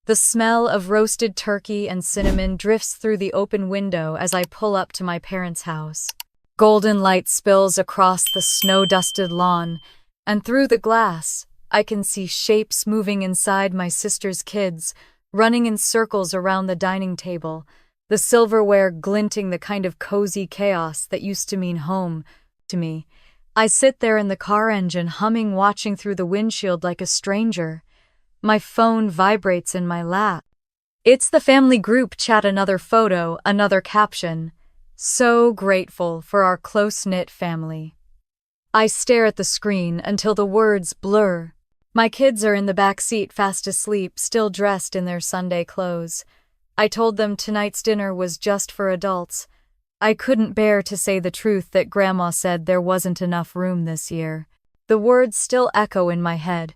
The smell of roasted turkey and cinnamon drifts through the open window as I pull up to my parents' house. Golden light spills across the snow-dusted lawn, and through the glass, I can see shapes moving inside my sister's kids, running in circles around the dining table, the silverware glinting the kind of cozy chaos that used to mean home to me. I sit there in the car engine humming, watching through the windshield like a stranger. My phone vibrates in my lap. It's the family group chat, another photo, another caption. So grateful for our close-knit family. I stare at the screen until the words blur. My kids are in the back seat, fast asleep, still dressed in their Sunday clothes. I told them tonight's dinner was just for adults. I couldn't bear to say the truth that Grandma said there wasn't enough room this year. The words still echo in my head.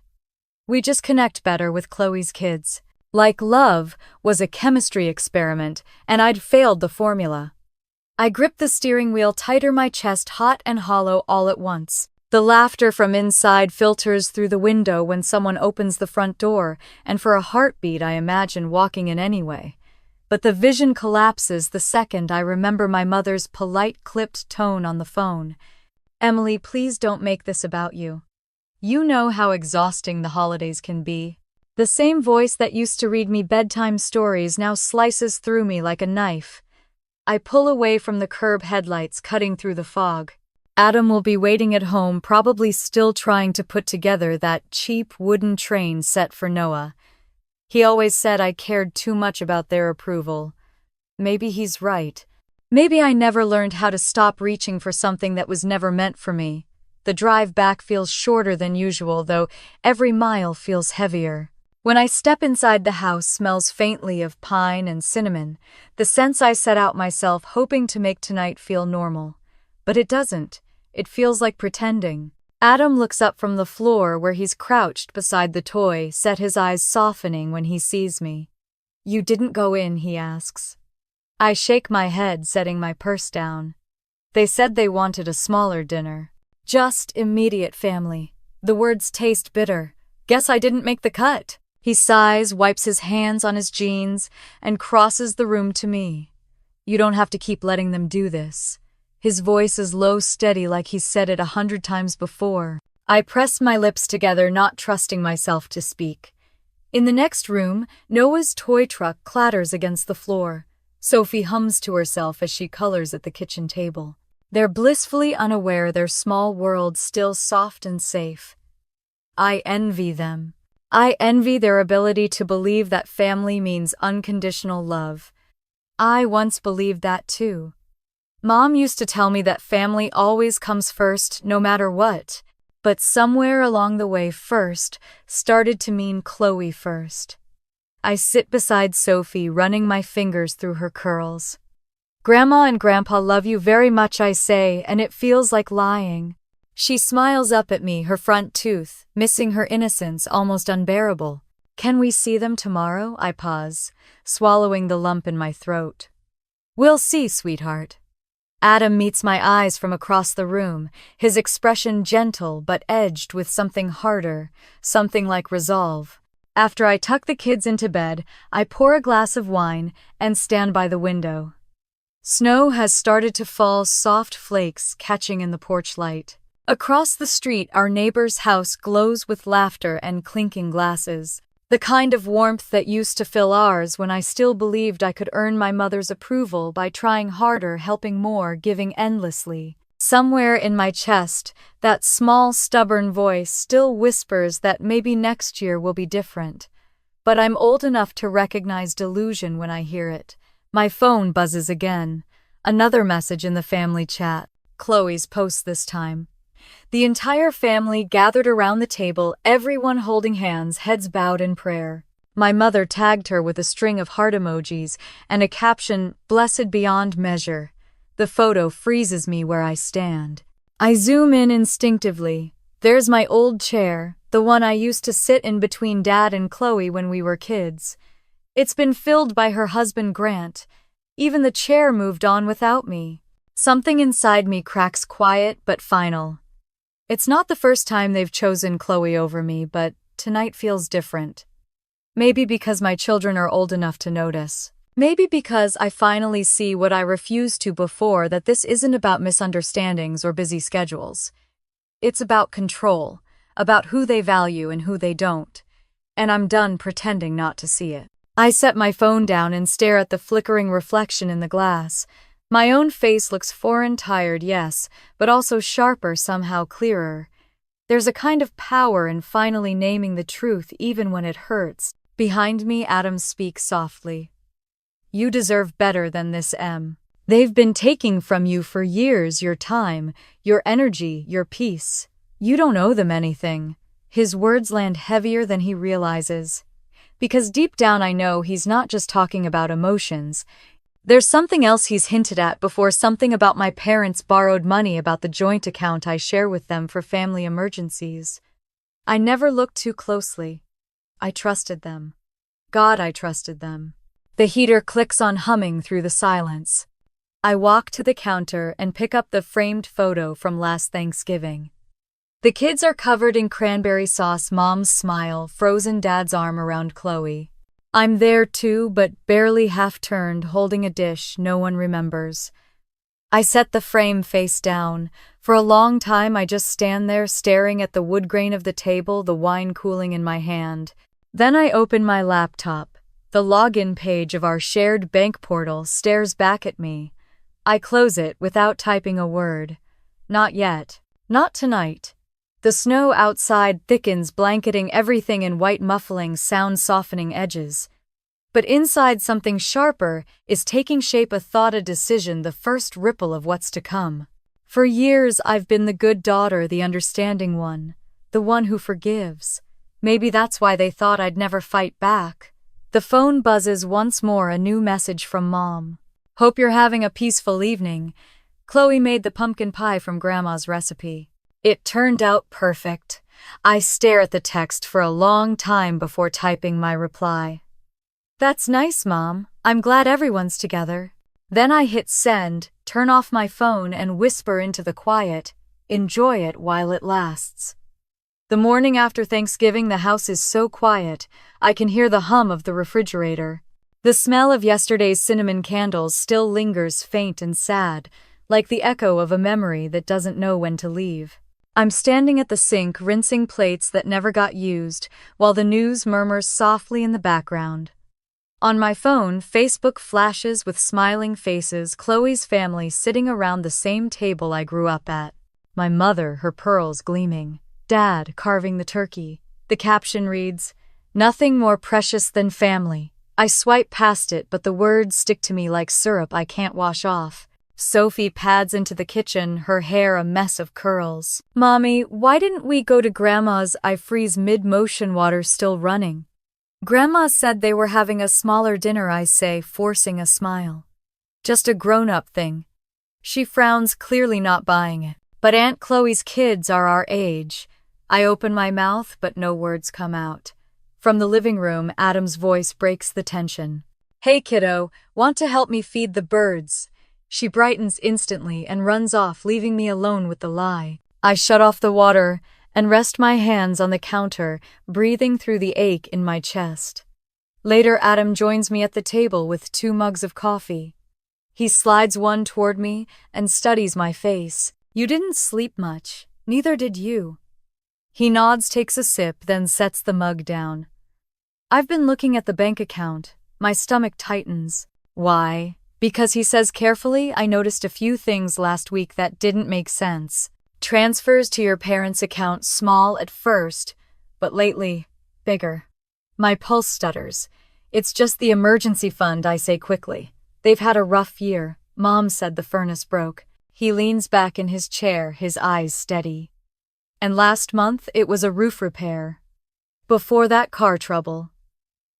We just connect better with Chloe's kids. Like love was a chemistry experiment, and I'd failed the formula. I grip the steering wheel tighter, my chest hot and hollow all at once. The laughter from inside filters through the window when someone opens the front door, and for a heartbeat I imagine walking in anyway. But the vision collapses the second I remember my mother's polite, clipped tone on the phone. "Emily, please don't make this about you. You know how exhausting the holidays can be." The same voice that used to read me bedtime stories now slices through me like a knife. I pull away from the curb headlights cutting through the fog. Adam will be waiting at home, probably still trying to put together that cheap wooden train set for Noah. He always said I cared too much about their approval. Maybe he's right. Maybe I never learned how to stop reaching for something that was never meant for me. The drive back feels shorter than usual, though every mile feels heavier. When I step inside, the house smells faintly of pine and cinnamon, the scents I set out myself hoping to make tonight feel normal. But it doesn't. It feels like pretending. Adam looks up from the floor where he's crouched beside the toy, set his eyes softening when he sees me. "You didn't go in?" he asks. I shake my head, setting my purse down. They said they wanted a smaller dinner. Just immediate family. The words taste bitter. Guess I didn't make the cut. He sighs, wipes his hands on his jeans, and crosses the room to me. "You don't have to keep letting them do this." His voice is low, steady, like he's said it 100 times before. I press my lips together, not trusting myself to speak. In the next room, Noah's toy truck clatters against the floor. Sophie hums to herself as she colors at the kitchen table. They're blissfully unaware, their small world still soft and safe. I envy them. I envy their ability to believe that family means unconditional love. I once believed that too. Mom used to tell me that family always comes first, no matter what. But somewhere along the way, first started to mean Chloe first. I sit beside Sophie, running my fingers through her curls. "Grandma and Grandpa love you very much," I say, and it feels like lying. She smiles up at me, her front tooth, missing her innocence, almost unbearable. "Can we see them tomorrow?" I pause, swallowing the lump in my throat. "We'll see, sweetheart." Adam meets my eyes from across the room, his expression gentle but edged with something harder, something like resolve. After I tuck the kids into bed, I pour a glass of wine and stand by the window. Snow has started to fall, soft flakes catching in the porch light. Across the street, our neighbor's house glows with laughter and clinking glasses. The kind of warmth that used to fill ours when I still believed I could earn my mother's approval by trying harder, helping more, giving endlessly. Somewhere in my chest, that small, stubborn voice still whispers that maybe next year will be different. But I'm old enough to recognize delusion when I hear it. My phone buzzes again. Another message in the family chat. Chloe's post this time. The entire family gathered around the table, everyone holding hands, heads bowed in prayer. My mother tagged her with a string of heart emojis and a caption, "Blessed beyond measure." The photo freezes me where I stand. I zoom in instinctively. There's my old chair, the one I used to sit in between Dad and Chloe when we were kids. It's been filled by her husband Grant. Even the chair moved on without me. Something inside me cracks, quiet but final. It's not the first time they've chosen Chloe over me, but tonight feels different. Maybe because my children are old enough to notice. Maybe because I finally see what I refused to before, that this isn't about misunderstandings or busy schedules. It's about control, about who they value and who they don't. And I'm done pretending not to see it. I set my phone down and stare at the flickering reflection in the glass. My own face looks foreign, tired, yes, but also sharper, somehow clearer. There's a kind of power in finally naming the truth even when it hurts. Behind me, Adam speaks softly. You deserve better than this, Em. They've been taking from you for years, your time, your energy, your peace. You don't owe them anything. His words land heavier than he realizes. Because deep down I know he's not just talking about emotions. There's something else he's hinted at before, something about my parents' borrowed money, about the joint account I share with them for family emergencies. I never looked too closely. I trusted them. God, I trusted them. The heater clicks on, humming through the silence. I walk to the counter and pick up the framed photo from last Thanksgiving. The kids are covered in cranberry sauce, Mom's smile, frozen Dad's arm around Chloe. I'm there too, but barely half-turned, holding a dish no one remembers. I set the frame face down. For a long time I just stand there staring at the wood grain of the table, the wine cooling in my hand. Then I open my laptop. The login page of our shared bank portal stares back at me. I close it without typing a word. Not yet. Not tonight. The snow outside thickens, blanketing everything in white, muffling sound, softening edges. But inside something sharper is taking shape, a thought, a decision, the first ripple of what's to come. For years I've been the good daughter, the understanding one, the one who forgives. Maybe that's why they thought I'd never fight back. The phone buzzes once more, a new message from Mom. Hope you're having a peaceful evening. Chloe made the pumpkin pie from Grandma's recipe. It turned out perfect. I stare at the text for a long time before typing my reply. That's nice, Mom. I'm glad everyone's together. Then I hit send, turn off my phone, and whisper into the quiet, enjoy it while it lasts. The morning after Thanksgiving, the house is so quiet, I can hear the hum of the refrigerator. The smell of yesterday's cinnamon candles still lingers, faint and sad, like the echo of a memory that doesn't know when to leave. I'm standing at the sink, rinsing plates that never got used, while the news murmurs softly in the background. On my phone, Facebook flashes with smiling faces, Chloe's family sitting around the same table I grew up at. My mother, her pearls gleaming. Dad carving the turkey. The caption reads, "Nothing more precious than family." I swipe past it, but the words stick to me like syrup I can't wash off. Sophie pads into the kitchen, her hair a mess of curls. "Mommy, why didn't we go to Grandma's?" I freeze mid-motion, water still running. "Grandma said they were having a smaller dinner," I say, forcing a smile. "Just a grown-up thing." She frowns, clearly not buying it. "But Aunt Chloe's kids are our age." I open my mouth, but no words come out. From the living room, Adam's voice breaks the tension. "Hey kiddo, want to help me feed the birds?" She brightens instantly and runs off, leaving me alone with the lie. I shut off the water and rest my hands on the counter, breathing through the ache in my chest. Later, Adam joins me at the table with 2 mugs of coffee. He slides one toward me and studies my face. "You didn't sleep much. Neither did you." He nods, takes a sip, then sets the mug down. "I've been looking at the bank account." My stomach tightens. "Why?" "Because," he says carefully, "I noticed a few things last week that didn't make sense. Transfers to your parents' account, small at first, but lately, bigger." My pulse stutters. "It's just the emergency fund," I say quickly. "They've had a rough year. Mom said the furnace broke." He leans back in his chair, his eyes steady. "And last month, it was a roof repair. Before that, car trouble."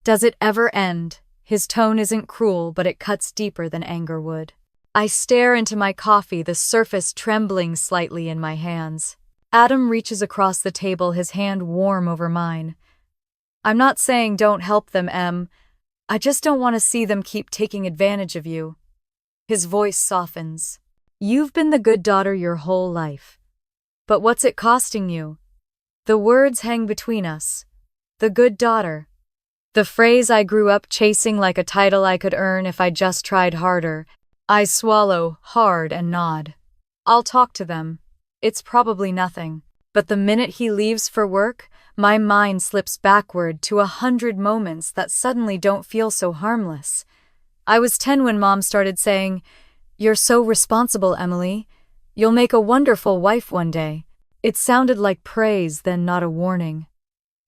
Does it ever end? His tone isn't cruel, but it cuts deeper than anger would. I stare into my coffee, the surface trembling slightly in my hands. Adam reaches across the table, his hand warm over mine. "I'm not saying don't help them, Em. I just don't want to see them keep taking advantage of you." His voice softens. "You've been the good daughter your whole life. But what's it costing you?" The words hang between us. The good daughter. The phrase I grew up chasing like a title I could earn if I just tried harder. I swallow hard and nod. I'll talk to them. It's probably nothing. But the minute he leaves for work, my mind slips backward to 100 moments that suddenly don't feel so harmless. I was 10 when Mom started saying, "You're so responsible, Emily. You'll make a wonderful wife one day." It sounded like praise, then not a warning.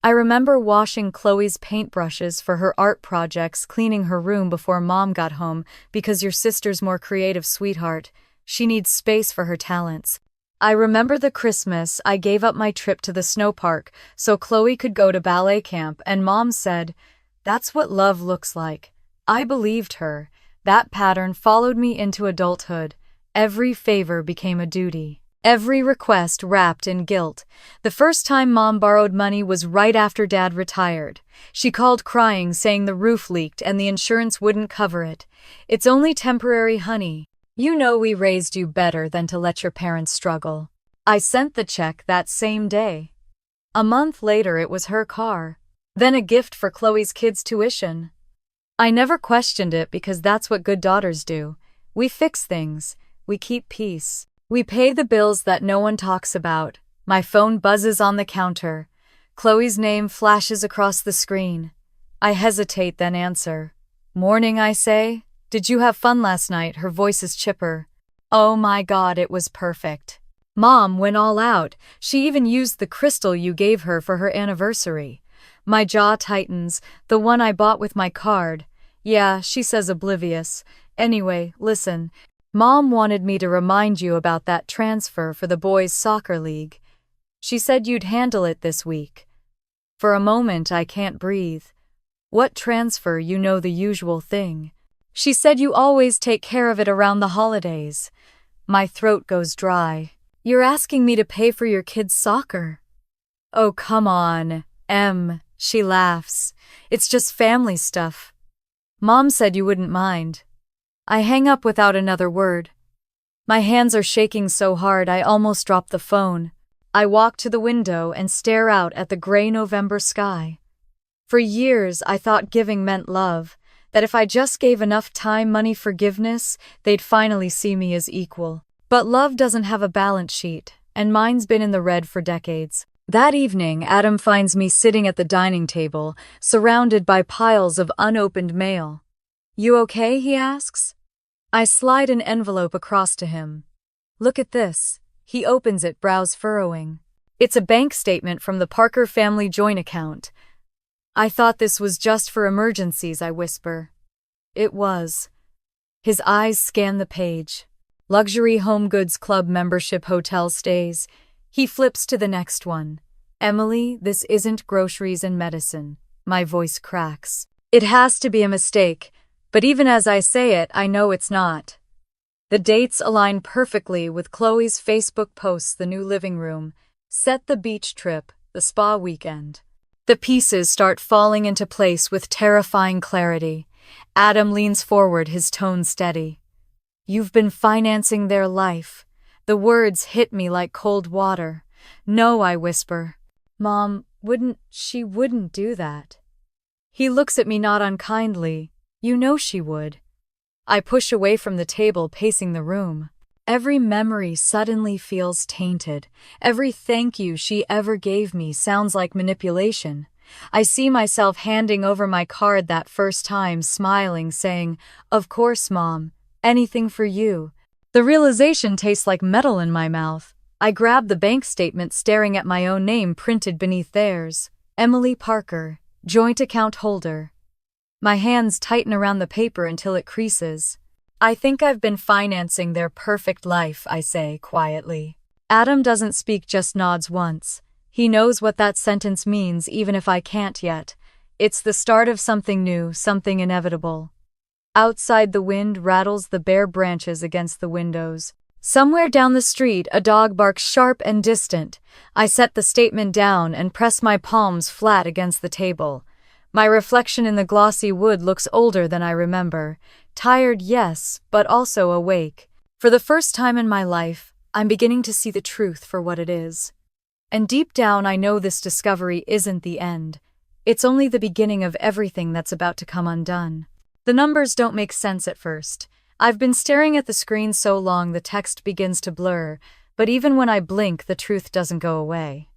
I remember washing Chloe's paintbrushes for her art projects, cleaning her room before Mom got home because your sister's more creative, sweetheart. She needs space for her talents. I remember the Christmas I gave up my trip to the snow park so Chloe could go to ballet camp, and Mom said, "That's what love looks like." I believed her. That pattern followed me into adulthood. Every favor became a duty. Every request wrapped in guilt. The first time Mom borrowed money was right after Dad retired. She called crying, saying the roof leaked and the insurance wouldn't cover it. "It's only temporary, honey. You know we raised you better than to let your parents struggle." I sent the check that same day. A month later, it was her car. Then a gift for Chloe's kids' tuition. I never questioned it because that's what good daughters do. We fix things. We keep peace. We pay the bills that no one talks about. My phone buzzes on the counter. Chloe's name flashes across the screen. I hesitate, then answer. "Morning," I say. "Did you have fun last night?" Her voice is chipper. "Oh my God, it was perfect." Mom went all out. She even used the crystal you gave her for her anniversary. My jaw tightens, the one I bought with my card. "Yeah," she says, oblivious. "Anyway, listen. Mom wanted me to remind you about that transfer for the boys' soccer league. She said you'd handle it this week." For a moment, I can't breathe. "What transfer? You know, the usual thing." "She said you always take care of it around the holidays." My throat goes dry. "You're asking me to pay for your kids' soccer?" "Oh, come on, Em," she laughs. "It's just family stuff. Mom said you wouldn't mind." I hang up without another word. My hands are shaking so hard I almost drop the phone. I walk to the window and stare out at the gray November sky. For years, I thought giving meant love, that if I just gave enough time, money, forgiveness, they'd finally see me as equal. But love doesn't have a balance sheet, and mine's been in the red for decades. That evening, Adam finds me sitting at the dining table, surrounded by piles of unopened mail. "You okay?" he asks. I slide an envelope across to him. "Look at this." He opens it, brows furrowing. It's a bank statement from the Parker family joint account. "I thought this was just for emergencies," I whisper. It was. His eyes scan the page. Luxury Home Goods Club membership, hotel stays. He flips to the next one. "Emily, this isn't groceries and medicine." My voice cracks. It has to be a mistake. But even as I say it, I know it's not. The dates align perfectly with Chloe's Facebook posts: the new living room, set the beach trip, the spa weekend. The pieces start falling into place with terrifying clarity. Adam leans forward, his tone steady. "You've been financing their life." The words hit me like cold water. "No," I whisper. "Mom she wouldn't do that." He looks at me, not unkindly. "You know she would." I push away from the table, pacing the room. Every memory suddenly feels tainted. Every thank you she ever gave me sounds like manipulation. I see myself handing over my card that first time, smiling, saying, "Of course, Mom. Anything for you." The realization tastes like metal in my mouth. I grab the bank statement, staring at my own name printed beneath theirs. Emily Parker, joint account holder. My hands tighten around the paper until it creases. "I think I've been financing their perfect life," I say quietly. Adam doesn't speak, just nods once. He knows what that sentence means, even if I can't yet. It's the start of something new, something inevitable. Outside, the wind rattles the bare branches against the windows. Somewhere down the street, a dog barks, sharp and distant. I set the statement down and press my palms flat against the table. My reflection in the glossy wood looks older than I remember. Tired, yes, but also awake. For the first time in my life, I'm beginning to see the truth for what it is. And deep down, I know this discovery isn't the end. It's only the beginning of everything that's about to come undone. The numbers don't make sense at first. I've been staring at the screen so long the text begins to blur, but even when I blink, the truth doesn't go away.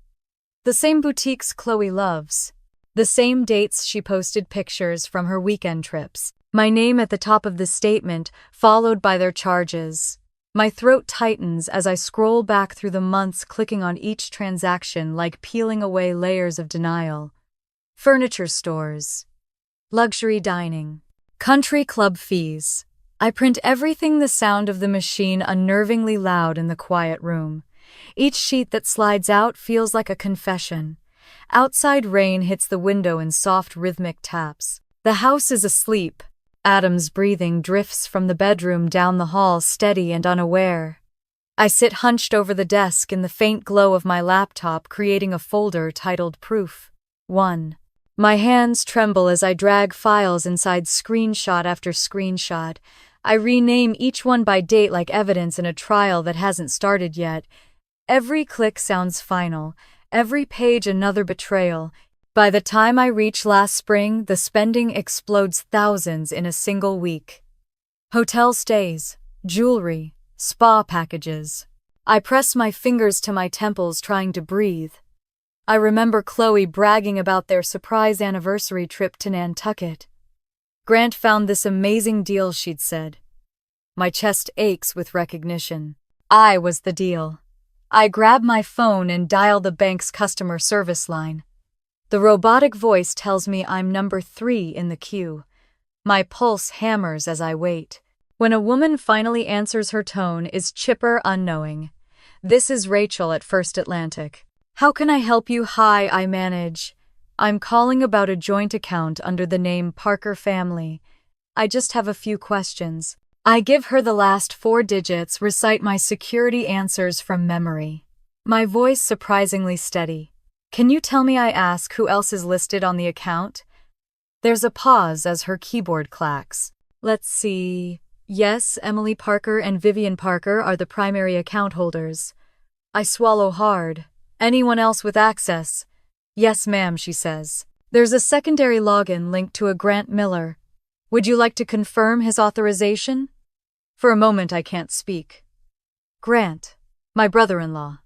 The same boutiques Chloe loves. The same dates she posted pictures from her weekend trips. My name at the top of the statement, followed by their charges. My throat tightens as I scroll back through the months, clicking on each transaction like peeling away layers of denial. Furniture stores. Luxury dining. Country club fees. I print everything, the sound of the machine unnervingly loud in the quiet room. Each sheet that slides out feels like a confession. Outside rain hits the window in soft rhythmic taps. The house is asleep. Adam's breathing drifts from the bedroom down the hall, steady and unaware. I sit hunched over the desk in the faint glow of my laptop, creating a folder titled Proof 1. My hands tremble as I drag files inside screenshot after screenshot. I rename each one by date like evidence in a trial that hasn't started yet. Every click sounds final, every page another betrayal. By the time I reach last spring, the spending explodes, thousands in a single week. Hotel stays, jewelry, spa packages. I press my fingers to my temples, trying to breathe. I remember Chloe bragging about their surprise anniversary trip to Nantucket. Grant found this amazing deal, she'd said. My chest aches with recognition. I was the deal. I grab my phone and dial the bank's customer service line. The robotic voice tells me I'm number 3 in the queue. My pulse hammers as I wait. When a woman finally answers, her tone is chipper, unknowing. This is Rachel at First Atlantic. How can I help you? Hi, I manage. I'm calling about a joint account under the name Parker Family. I just have a few questions. I give her the last 4 digits, recite my security answers from memory. My voice surprisingly steady. Can you tell me, I ask, who else is listed on the account? There's a pause as her keyboard clacks. Let's see. Yes, Emily Parker and Vivian Parker are the primary account holders. I swallow hard. Anyone else with access? Yes, ma'am, she says. There's a secondary login linked to a Grant Miller. Would you like to confirm his authorization? For a moment I can't speak. Grant, my brother-in-law.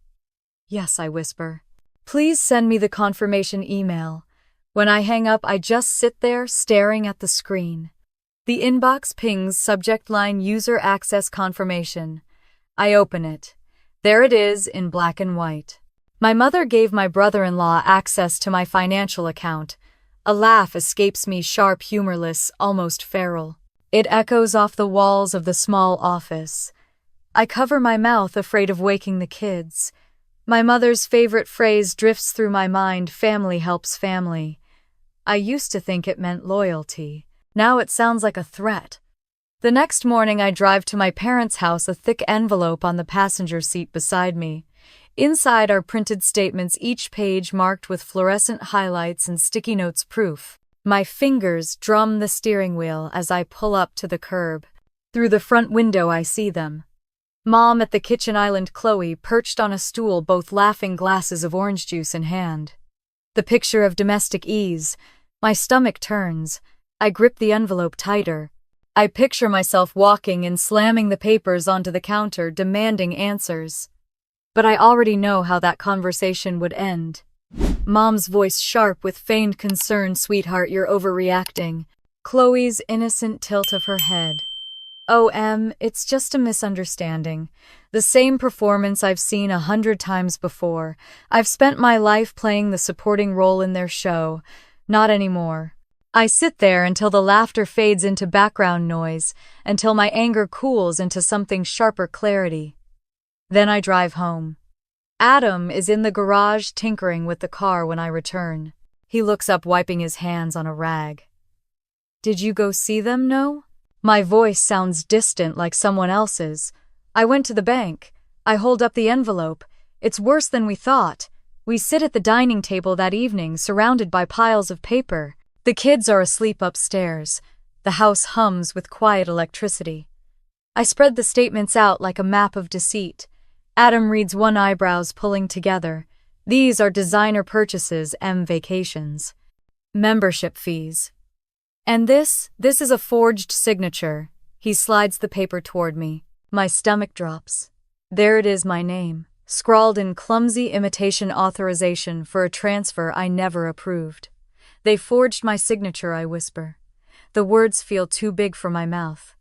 Yes, I whisper. Please send me the confirmation email. When I hang up, I just sit there staring at the screen. The inbox pings, subject line user access confirmation. I open it. There it is in black and white. My mother gave my brother-in-law access to my financial account. A laugh escapes me, sharp, humorless, almost feral. It echoes off the walls of the small office. I cover my mouth, afraid of waking the kids. My mother's favorite phrase drifts through my mind: family helps family. I used to think it meant loyalty. Now it sounds like a threat. The next morning I drive to my parents' house, a thick envelope on the passenger seat beside me. Inside are printed statements, each page marked with fluorescent highlights and sticky notes. Proof. My fingers drum the steering wheel as I pull up to the curb. Through the front window I see them. Mom at the kitchen island, Chloe perched on a stool, both laughing, glasses of orange juice in hand. The picture of domestic ease. My stomach turns. I grip the envelope tighter. I picture myself walking and slamming the papers onto the counter, demanding answers. But I already know how that conversation would end. Mom's voice sharp with feigned concern: sweetheart, you're overreacting. Chloe's innocent tilt of her head. Oh, Em, it's just a misunderstanding. The same performance I've seen 100 times before. I've spent my life playing the supporting role in their show. Not anymore. I sit there until the laughter fades into background noise, until my anger cools into something sharper, clarity. Then I drive home. Adam is in the garage tinkering with the car when I return. He looks up, wiping his hands on a rag. Did you go see them? No? My voice sounds distant, like someone else's. I went to the bank. I hold up the envelope. It's worse than we thought. We sit at the dining table that evening, surrounded by piles of paper. The kids are asleep upstairs. The house hums with quiet electricity. I spread the statements out like a map of deceit. Adam reads one, eyebrows pulling together. These are designer purchases, vacations. Membership fees. And this is a forged signature. He slides the paper toward me. My stomach drops. There it is, my name, scrawled in clumsy imitation authorization for a transfer I never approved. They forged my signature, I whisper. The words feel too big for my mouth.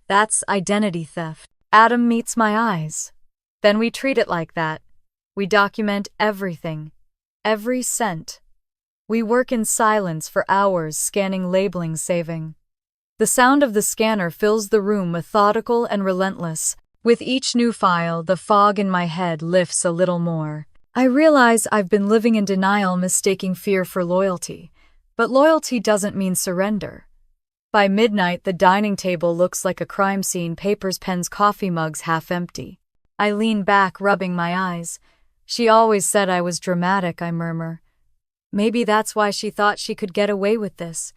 That's identity theft. Adam meets my eyes. Then we treat it like that. We document everything, every cent. We work in silence for hours, scanning, labeling, saving. The sound of the scanner fills the room, methodical and relentless. With each new file, the fog in my head lifts a little more. I realize I've been living in denial, mistaking fear for loyalty. But loyalty doesn't mean surrender. By midnight, the dining table looks like a crime scene, papers, pens, coffee mugs half empty. I lean back, rubbing my eyes. She always said I was dramatic, I murmur. Maybe that's why she thought she could get away with this,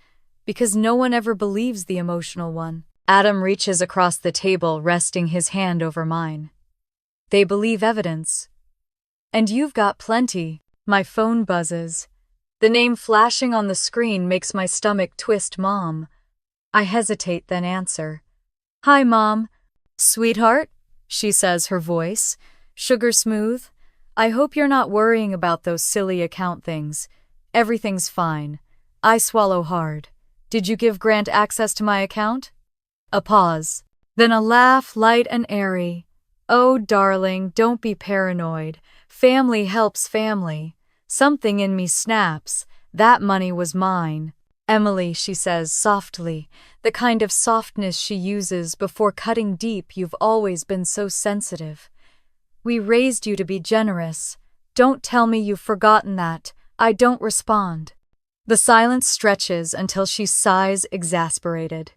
because no one ever believes the emotional one. Adam reaches across the table, resting his hand over mine. They believe evidence. And you've got plenty. My phone buzzes. The name flashing on the screen makes my stomach twist. Mom. I hesitate, then answer. Hi, Mom. Sweetheart, she says, her voice sugar smooth. I hope you're not worrying about those silly account things. Everything's fine. I swallow hard. Did you give Grant access to my account? A pause. Then a laugh, light and airy. Oh, darling, don't be paranoid. Family helps family. Something in me snaps. That money was mine. Emily, she says softly, the kind of softness she uses before cutting deep. You've always been so sensitive. We raised you to be generous. Don't tell me you've forgotten that. I don't respond. The silence stretches until she sighs, exasperated.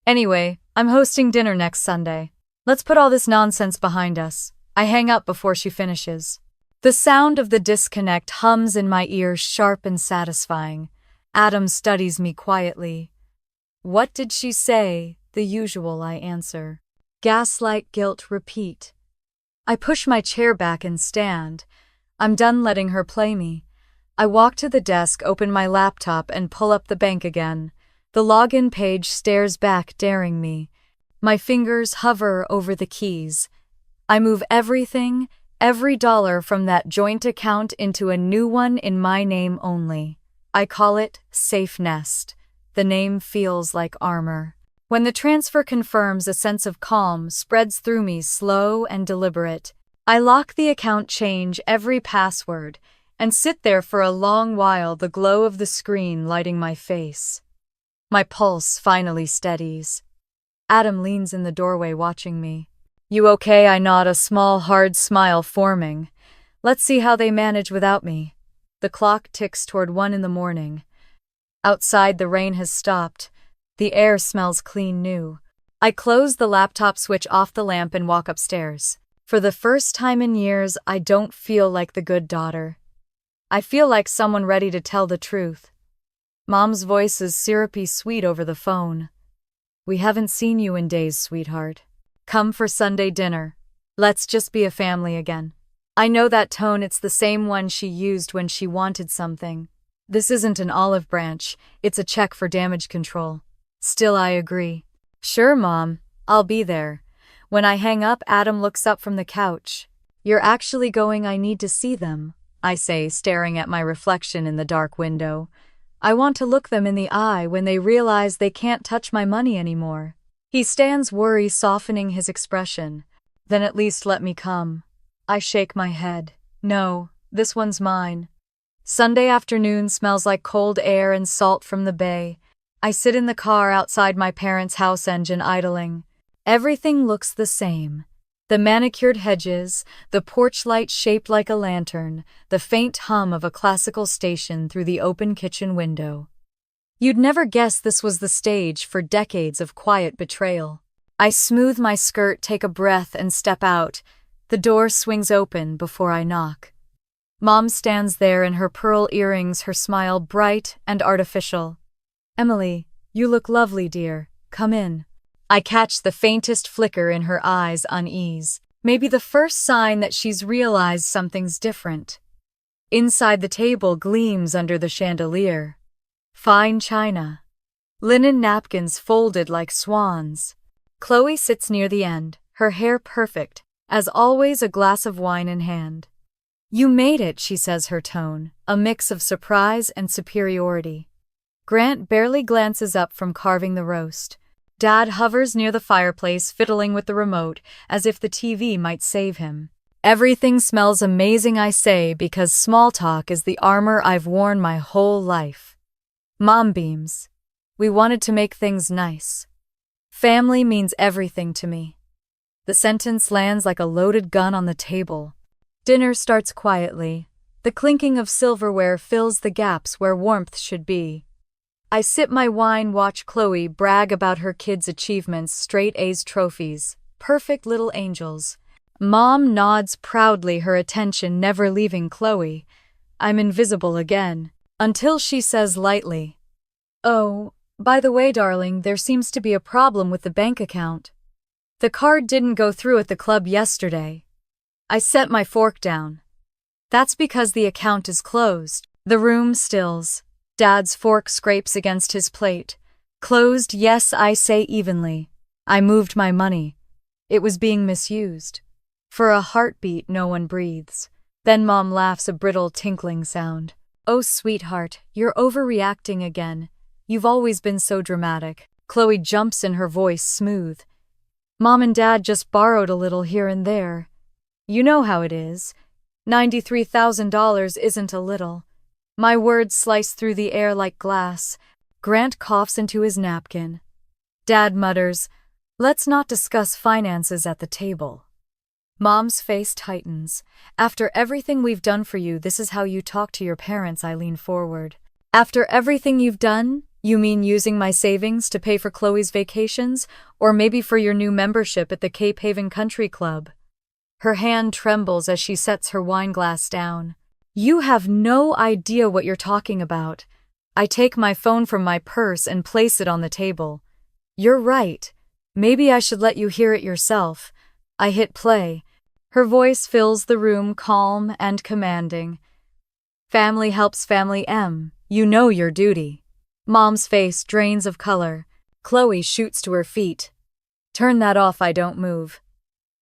Anyway, I'm hosting dinner next Sunday. Let's put all this nonsense behind us. I hang up before she finishes. The sound of the disconnect hums in my ears, sharp and satisfying. Adam studies me quietly. What did she say? The usual, I answer. Gaslight, guilt, repeat. I push my chair back and stand. I'm done letting her play me. I walk to the desk, open my laptop, and pull up the bank again. The login page stares back, daring me. My fingers hover over the keys. I move everything, every dollar from that joint account into a new one in my name only. I call it Safe Nest. The name feels like armor. When the transfer confirms, a sense of calm spreads through me, slow and deliberate. I lock the account, change every password, and sit there for a long while, the glow of the screen lighting my face. My pulse finally steadies. Adam leans in the doorway, watching me. You okay? I nod, a small, hard smile forming. Let's see how they manage without me. The clock ticks toward 1 a.m. Outside, the rain has stopped. The air smells clean, new. I close the laptop, switch off the lamp, and walk upstairs. For the first time in years, I don't feel like the good daughter. I feel like someone ready to tell the truth. Mom's voice is syrupy sweet over the phone. We haven't seen you in days, sweetheart. Come for Sunday dinner. Let's just be a family again. I know that tone, it's the same one she used when she wanted something. This isn't an olive branch, it's a check for damage control. Still, I agree. Sure, Mom, I'll be there. When I hang up, Adam looks up from the couch. You're actually going? I need to see them, I say, staring at my reflection in the dark window. I want to look them in the eye when they realize they can't touch my money anymore. He stands, worry softening his expression. Then at least let me come. I shake my head. No, this one's mine. Sunday afternoon smells like cold air and salt from the bay. I sit in the car outside my parents' house, engine idling. Everything looks the same. The manicured hedges, the porch light shaped like a lantern, the faint hum of a classical station through the open kitchen window. You'd never guess this was the stage for decades of quiet betrayal. I smooth my skirt, take a breath, and step out. The door swings open before I knock. Mom stands there in her pearl earrings, her smile bright and artificial. Emily, you look lovely, dear. Come in. I catch the faintest flicker in her eyes, unease. Maybe the first sign that she's realized something's different. Inside, the table gleams under the chandelier. Fine china. Linen napkins folded like swans. Chloe sits near the end, her hair perfect, as always a glass of wine in hand. You made it, she says, her tone, a mix of surprise and superiority. Grant barely glances up from carving the roast. Dad hovers near the fireplace, fiddling with the remote, as if the TV might save him. Everything smells amazing, I say, because small talk is the armor I've worn my whole life. Mom beams. We wanted to make things nice. Family means everything to me. The sentence lands like a loaded gun on the table. Dinner starts quietly. The clinking of silverware fills the gaps where warmth should be. I sip my wine, watch Chloe brag about her kids' achievements, straight A's trophies, perfect little angels. Mom nods proudly, her attention never leaving Chloe. I'm invisible again, until she says lightly, "Oh, by the way, darling, there seems to be a problem with the bank account. The card didn't go through at the club yesterday." I set my fork down. That's because the account is closed. The room stills. Dad's fork scrapes against his plate. Closed, yes, I say evenly. I moved my money. It was being misused. For a heartbeat, no one breathes. Then Mom laughs, a brittle tinkling sound. Oh, sweetheart, you're overreacting again. You've always been so dramatic. Chloe jumps in, her voice smooth. Mom and Dad just borrowed a little here and there. You know how it is. $93,000 isn't a little. My words slice through the air like glass. Grant coughs into his napkin. Dad mutters, "Let's not discuss finances at the table." Mom's face tightens. "After everything we've done for you, this is how you talk to your parents?" I lean forward. "After everything you've done? You mean using my savings to pay for Chloe's vacations, or maybe for your new membership at the Cape Haven Country Club?" Her hand trembles as she sets her wine glass down. "You have no idea what you're talking about." I take my phone from my purse and place it on the table. "You're right. Maybe I should let you hear it yourself." I hit play. Her voice fills the room, calm and commanding. "Family helps family, You know your duty." Mom's face drains of color. Chloe shoots to her feet. "Turn that off." I don't move.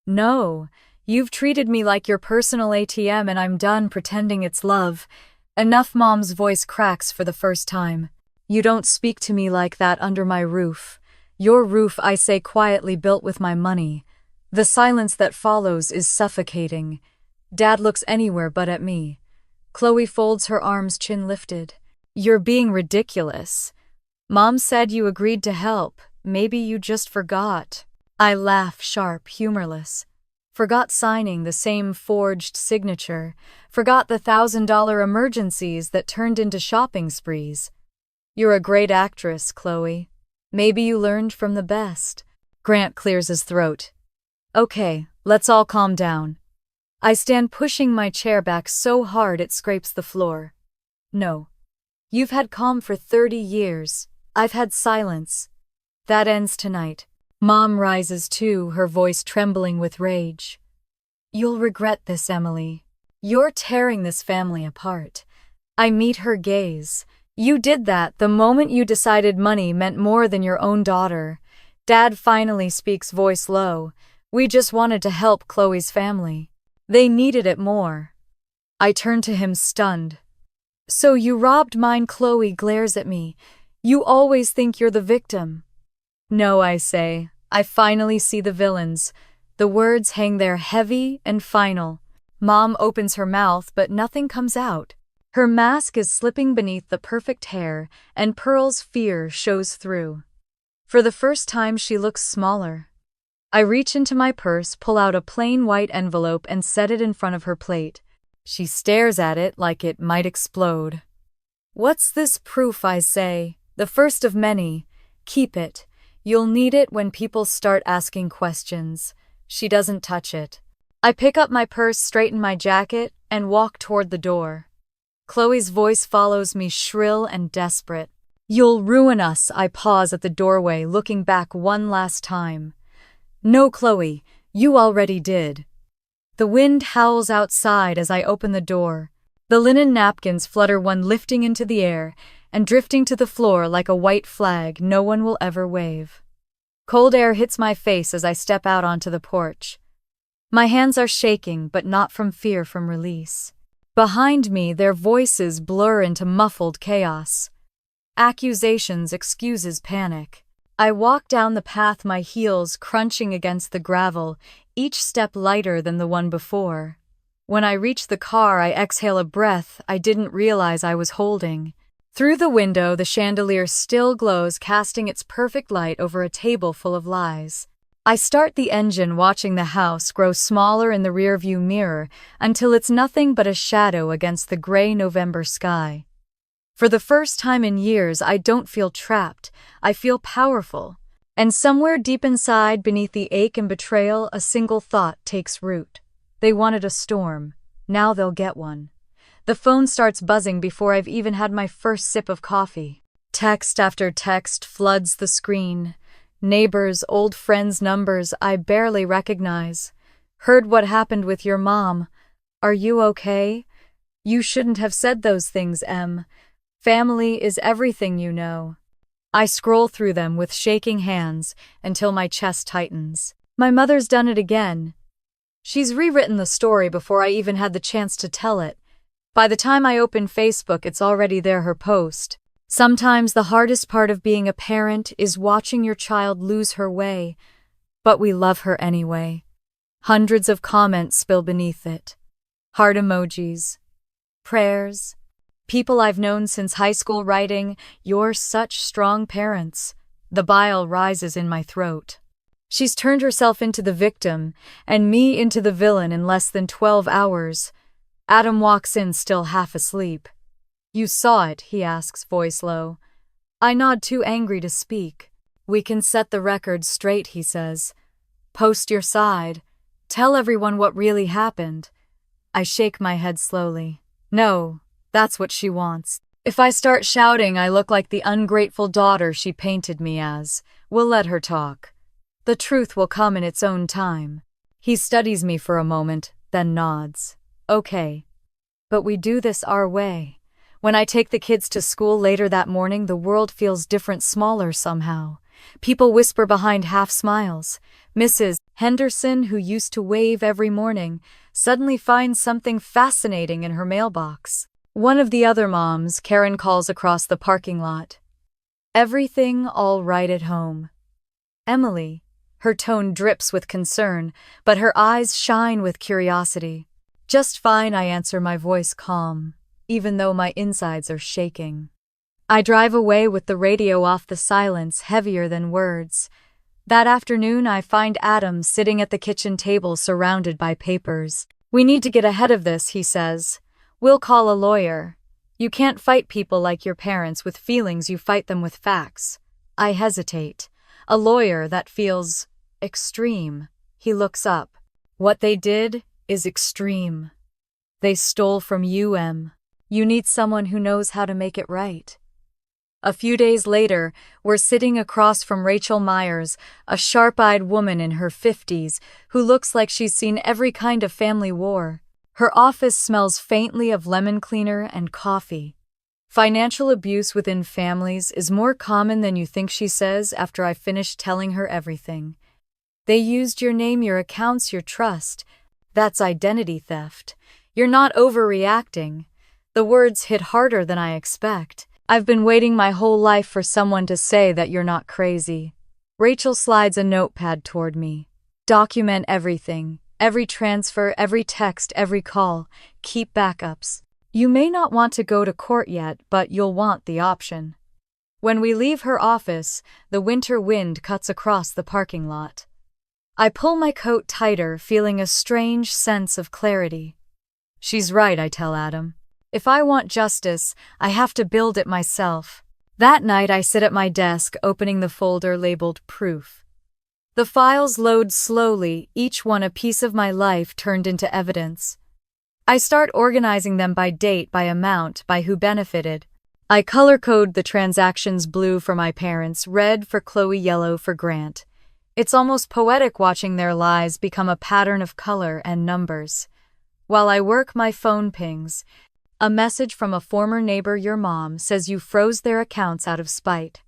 "No. You've treated me like your personal ATM, and I'm done pretending it's love." Enough. Mom's voice cracks for the first time. "You don't speak to me like that under my roof." "Your roof," I say quietly, "built with my money." The silence that follows is suffocating. Dad looks anywhere but at me. Chloe folds her arms, chin lifted. "You're being ridiculous. Mom said you agreed to help. Maybe you just forgot." I laugh, sharp, humorless. Forgot signing the same forged signature. Forgot the $1,000 emergencies that turned into shopping sprees. "You're a great actress, Chloe. Maybe you learned from the best." Grant clears his throat. "Okay, let's all calm down." I stand, pushing my chair back so hard it scrapes the floor. "No. You've had calm for 30 years. I've had silence. That ends tonight." Mom rises too, her voice trembling with rage. "You'll regret this, Emily. You're tearing this family apart." I meet her gaze. "You did that the moment you decided money meant more than your own daughter." Dad finally speaks, voice low. "We just wanted to help Chloe's family. They needed it more." I turn to him, stunned. "So you robbed mine?" Chloe glares at me. "You always think you're the victim." "No," I say. "I finally see the villains." The words hang there heavy and final. Mom opens her mouth, but nothing comes out. Her mask is slipping beneath the perfect hair, and Pearl's fear shows through. For the first time, she looks smaller. I reach into my purse, pull out a plain white envelope, and set it in front of her plate. She stares at it like it might explode. "What's this?" "Proof," I say. "The first of many. Keep it. You'll need it when people start asking questions." She doesn't touch it. I pick up my purse, straighten my jacket, and walk toward the door. Chloe's voice follows me, shrill and desperate. "You'll ruin us." I pause at the doorway, looking back one last time. "No, Chloe, you already did." The wind howls outside as I open the door. The linen napkins flutter, one lifting into the air, and drifting to the floor like a white flag no one will ever wave. Cold air hits my face as I step out onto the porch. My hands are shaking, but not from fear, from release. Behind me, their voices blur into muffled chaos. Accusations, excuses, panic. I walk down the path, my heels crunching against the gravel, each step lighter than the one before. When I reach the car, I exhale a breath I didn't realize I was holding. Through the window, the chandelier still glows, casting its perfect light over a table full of lies. I start the engine, watching the house grow smaller in the rearview mirror until it's nothing but a shadow against the gray November sky. For the first time in years, I don't feel trapped, I feel powerful. And somewhere deep inside, beneath the ache and betrayal, a single thought takes root. They wanted a storm. Now they'll get one. The phone starts buzzing before I've even had my first sip of coffee. Text after text floods the screen. Neighbors, old friends' numbers I barely recognize. Heard what happened with your mom. Are you okay? You shouldn't have said those things, Em. Family is everything, you know. I scroll through them with shaking hands until my chest tightens. My mother's done it again. She's rewritten the story before I even had the chance to tell it. By the time I open Facebook, it's already there, her post. Sometimes the hardest part of being a parent is watching your child lose her way, but we love her anyway. Hundreds of comments spill beneath it. Heart emojis, prayers, people I've known since high school writing, "You're such strong parents." The bile rises in my throat. She's turned herself into the victim, and me into the villain in less than 12 hours. Adam walks in, still half asleep. "You saw it?" he asks, voice low. I nod, too angry to speak. "We can set the record straight," he says. "Post your side. Tell everyone what really happened." I shake my head slowly. No, that's what she wants. If I start shouting, I look like the ungrateful daughter she painted me as. We'll let her talk. The truth will come in its own time. He studies me for a moment, then nods. Okay. But we do this our way. When I take the kids to school later that morning, the world feels different, smaller somehow. People whisper behind half smiles. Mrs. Henderson, who used to wave every morning, suddenly finds something fascinating in her mailbox. One of the other moms, Karen, calls across the parking lot. "Everything all right at home?" "Emily." Her tone drips with concern, but her eyes shine with curiosity. "Just fine," I answer, my voice calm, even though my insides are shaking. I drive away with the radio off, the silence heavier than words. That afternoon, I find Adam sitting at the kitchen table surrounded by papers. "We need to get ahead of this," he says. "We'll call a lawyer. You can't fight people like your parents with feelings, you fight them with facts." I hesitate. A lawyer, that feels extreme. He looks up. "What they did is extreme. They stole from you, Em. You need someone who knows how to make it right." A few days later, we're sitting across from Rachel Myers, a sharp-eyed woman in her 50s who looks like she's seen every kind of family war. Her office smells faintly of lemon cleaner and coffee. "Financial abuse within families is more common than you think," she says after I finish telling her everything. "They used your name, your accounts, your trust. That's identity theft. You're not overreacting." The words hit harder than I expect. "I've been waiting my whole life for someone to say that you're not crazy." Rachel slides a notepad toward me. "Document everything. Every transfer, every text, every call. Keep backups. You may not want to go to court yet, but you'll want the option." When we leave her office, the winter wind cuts across the parking lot. I pull my coat tighter, feeling a strange sense of clarity. "She's right," I tell Adam. "If I want justice, I have to build it myself." That night, I sit at my desk, opening the folder labeled Proof. The files load slowly, each one a piece of my life turned into evidence. I start organizing them by date, by amount, by who benefited. I color-code the transactions: blue for my parents, red for Chloe, yellow for Grant. It's almost poetic watching their lives become a pattern of color and numbers. While I work, my phone pings. A message from a former neighbor your mom says you froze their accounts out of spite.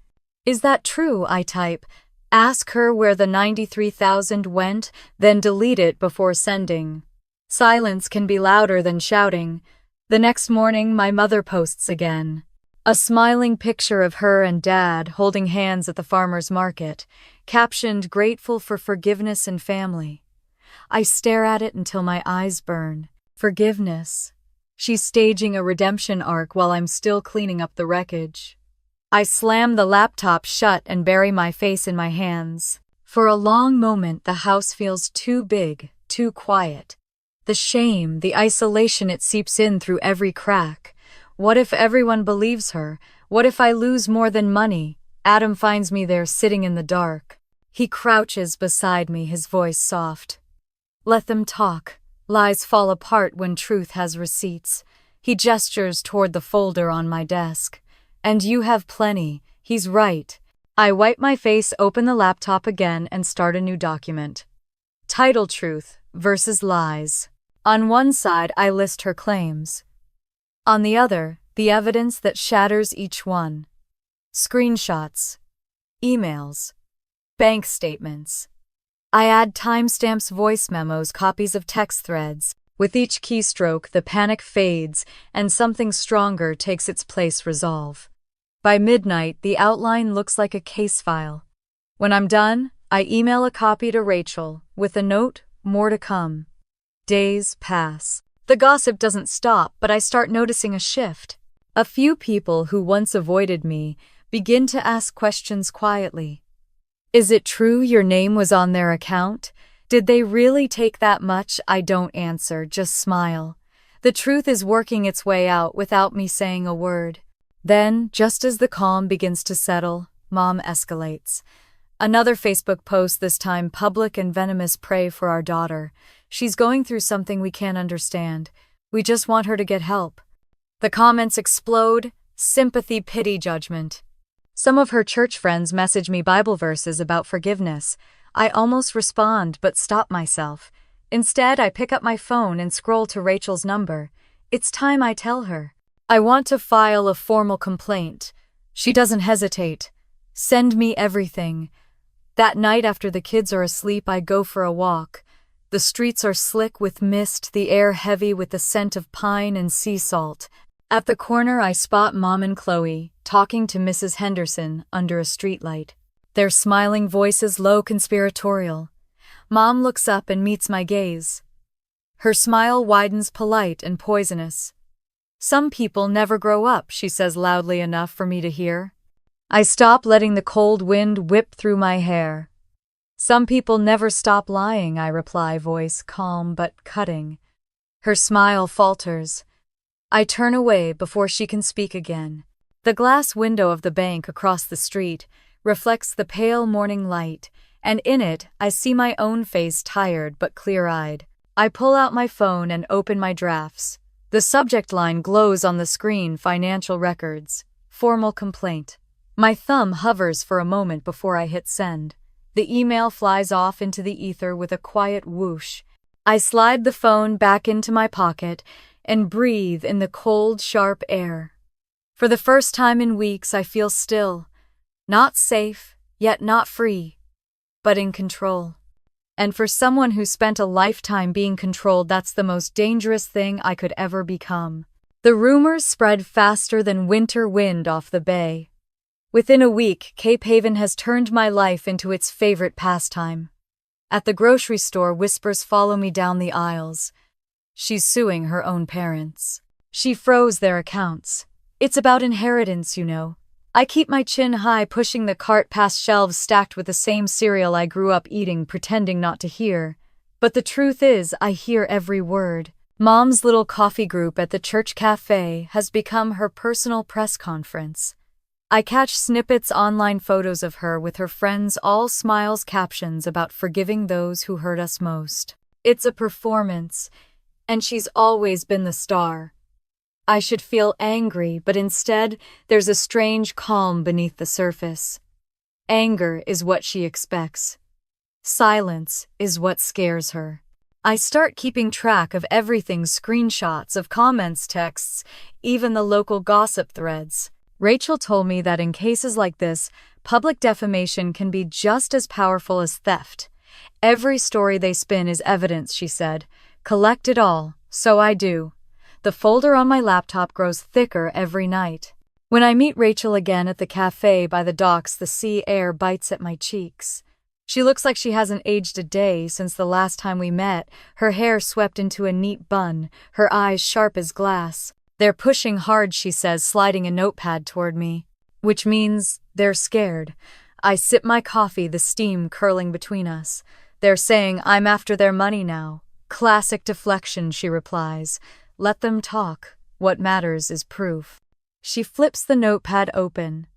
Is that true? I type. Ask her where the 93,000 went, then delete it before sending. Silence can be louder than shouting. The next morning, my mother posts again. A smiling picture of her and Dad holding hands at the farmer's market, captioned grateful for forgiveness and family. I stare at it until my eyes burn. Forgiveness. She's staging a redemption arc while I'm still cleaning up the wreckage. I slam the laptop shut and bury my face in my hands. For a long moment, the house feels too big, too quiet. The shame, the isolation, it seeps in through every crack. What if everyone believes her? What if I lose more than money? Adam finds me there sitting in the dark. He crouches beside me, his voice soft. Let them talk. Lies fall apart when truth has receipts. He gestures toward the folder on my desk. And you have plenty. He's right. I wipe my face, open the laptop again, and start a new document. Title: Truth versus Lies. On one side, I list her claims. On the other, the evidence that shatters each one. Screenshots, emails, bank statements. I add timestamps, voice memos, copies of text threads. With each keystroke, the panic fades, and something stronger takes its place: resolve. By midnight, the outline looks like a case file. When I'm done, I email a copy to Rachel, with a note, more to come. Days pass. The gossip doesn't stop, but I start noticing a shift. A few people who once avoided me begin to ask questions quietly. Is it true your name was on their account? Did they really take that much? I don't answer, just smile. The truth is working its way out without me saying a word. Then, just as the calm begins to settle, Mom escalates. Another Facebook post, this time public and venomous: pray for our daughter. She's going through something we can't understand. We just want her to get help. The comments explode: sympathy, pity, judgment. Some of her church friends message me Bible verses about forgiveness. I almost respond, but stop myself. Instead, I pick up my phone and scroll to Rachel's number. It's time I tell her. I want to file a formal complaint. She doesn't hesitate. Send me everything. That night, after the kids are asleep, I go for a walk. The streets are slick with mist, the air heavy with the scent of pine and sea salt. At the corner, I spot Mom and Chloe, talking to Mrs. Henderson under a streetlight. Their smiling voices low, conspiratorial. Mom looks up and meets my gaze. Her smile widens, polite and poisonous. Some people never grow up, she says loudly enough for me to hear. I stop, letting the cold wind whip through my hair. Some people never stop lying, I reply, voice calm but cutting. Her smile falters. I turn away before she can speak again. The glass window of the bank across the street reflects the pale morning light, and in it I see my own face, tired but clear-eyed. I pull out my phone and open my drafts. The subject line glows on the screen: financial records, formal complaint. My thumb hovers for a moment before I hit send. The email flies off into the ether with a quiet whoosh. I slide the phone back into my pocket and breathe in the cold, sharp air. For the first time in weeks, I feel still. Not safe, yet not free, but in control. And for someone who spent a lifetime being controlled, that's the most dangerous thing I could ever become. The rumors spread faster than winter wind off the bay. Within a week, Cape Haven has turned my life into its favorite pastime. At the grocery store, whispers follow me down the aisles. She's suing her own parents. She froze their accounts. It's about inheritance, you know. I keep my chin high, pushing the cart past shelves stacked with the same cereal I grew up eating, pretending not to hear. But the truth is, I hear every word. Mom's little coffee group at the church cafe has become her personal press conference. I catch snippets, online photos of her with her friends, all smiles, captions about forgiving those who hurt us most. It's a performance, and she's always been the star. I should feel angry, but instead, there's a strange calm beneath the surface. Anger is what she expects. Silence is what scares her. I start keeping track of everything, screenshots of comments, texts, even the local gossip threads. Rachel told me that in cases like this, public defamation can be just as powerful as theft. Every story they spin is evidence, she said. Collect it all. So I do. The folder on my laptop grows thicker every night. When I meet Rachel again at the cafe by the docks, the sea air bites at my cheeks. She looks like she hasn't aged a day since the last time we met, her hair swept into a neat bun, her eyes sharp as glass. They're pushing hard, she says, sliding a notepad toward me. Which means they're scared. I sip my coffee, the steam curling between us. They're saying I'm after their money now. Classic deflection, she replies. Let them talk. What matters is proof. She flips the notepad open.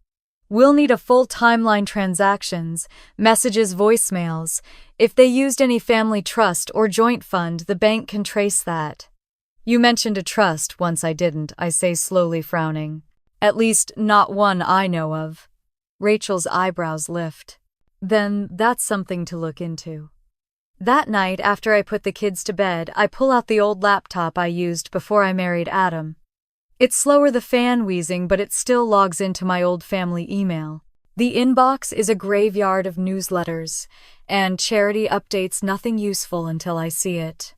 We'll need a full timeline, transactions, messages, voicemails. If they used any family trust or joint fund, the bank can trace that. You mentioned a trust once. I didn't, I say slowly, frowning. At least not one I know of. Rachel's eyebrows lift. Then that's something to look into. That night, after I put the kids to bed, I pull out the old laptop I used before I married Adam. It's slower, the fan wheezing, but it still logs into my old family email. The inbox is a graveyard of newsletters and charity updates, nothing useful until I see it.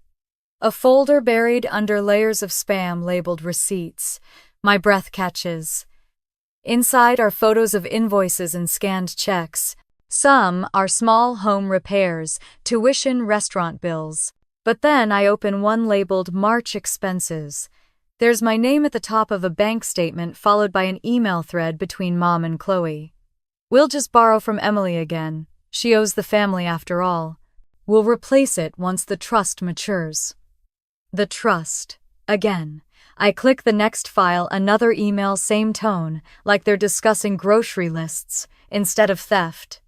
A folder buried under layers of spam labeled receipts. My breath catches. Inside are photos of invoices and scanned checks. Some are small home repairs, tuition, restaurant bills. But then I open one labeled March expenses. There's my name at the top of a bank statement, followed by an email thread between Mom and Chloe. We'll just borrow from Emily again. She owes the family after all. We'll replace it once the trust matures. The trust. Again. I click the next file, another email, same tone, like they're discussing grocery lists instead of theft.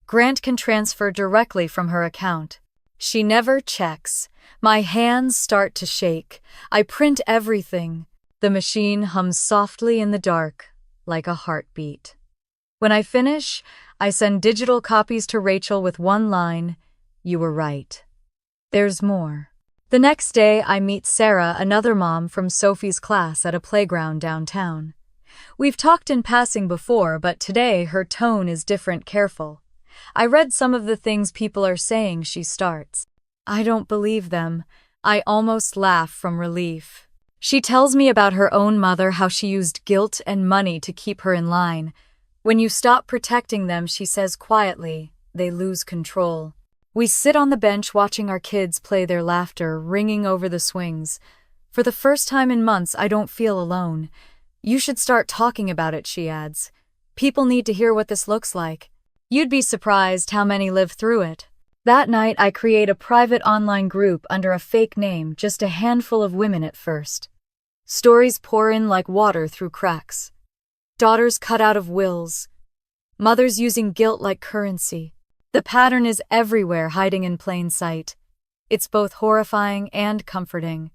Grant can transfer directly from her account. She never checks. My hands start to shake. I print everything. The machine hums softly in the dark, like a heartbeat. When I finish, I send digital copies to Rachel with one line, "You were right." There's more. The next day, I meet Sarah, another mom from Sophie's class, at a playground downtown. We've talked in passing before, but today her tone is different, careful. I read some of the things people are saying, she starts. I don't believe them. I almost laugh from relief. She tells me about her own mother, how she used guilt and money to keep her in line. When you stop protecting them, she says quietly, they lose control. We sit on the bench watching our kids play, their laughter ringing over the swings. For the first time in months, I don't feel alone. You should start talking about it, she adds. People need to hear what this looks like. You'd be surprised how many live through it. That night, I create a private online group under a fake name, just a handful of women at first. Stories pour in like water through cracks. Daughters cut out of wills. Mothers using guilt like currency. The pattern is everywhere, hiding in plain sight. It's both horrifying and comforting.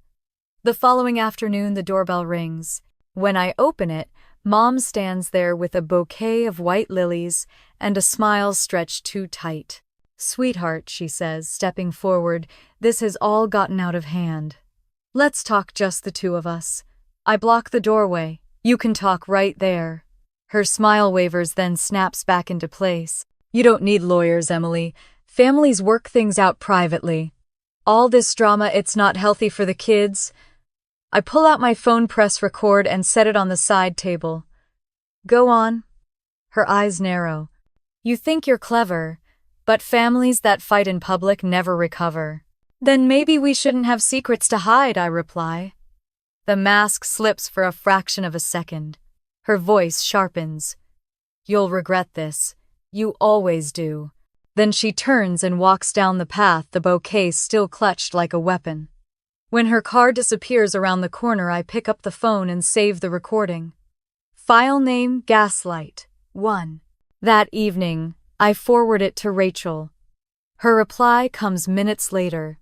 The following afternoon, the doorbell rings. When I open it, Mom stands there with a bouquet of white lilies and a smile stretched too tight. Sweetheart, she says, stepping forward, this has all gotten out of hand. Let's talk, just the two of us. I block the doorway. You can talk right there. Her smile wavers, then snaps back into place. You don't need lawyers, Emily. Families work things out privately. All this drama, it's not healthy for the kids. I pull out my phone, press record, and set it on the side table. Go on. Her eyes narrow. You think you're clever, but families that fight in public never recover. Then maybe we shouldn't have secrets to hide, I reply. The mask slips for a fraction of a second. Her voice sharpens. You'll regret this. You always do. Then she turns and walks down the path, the bouquet still clutched like a weapon. When her car disappears around the corner, I pick up the phone and save the recording. File name, Gaslight 1. That evening, I forward it to Rachel. Her reply comes minutes later.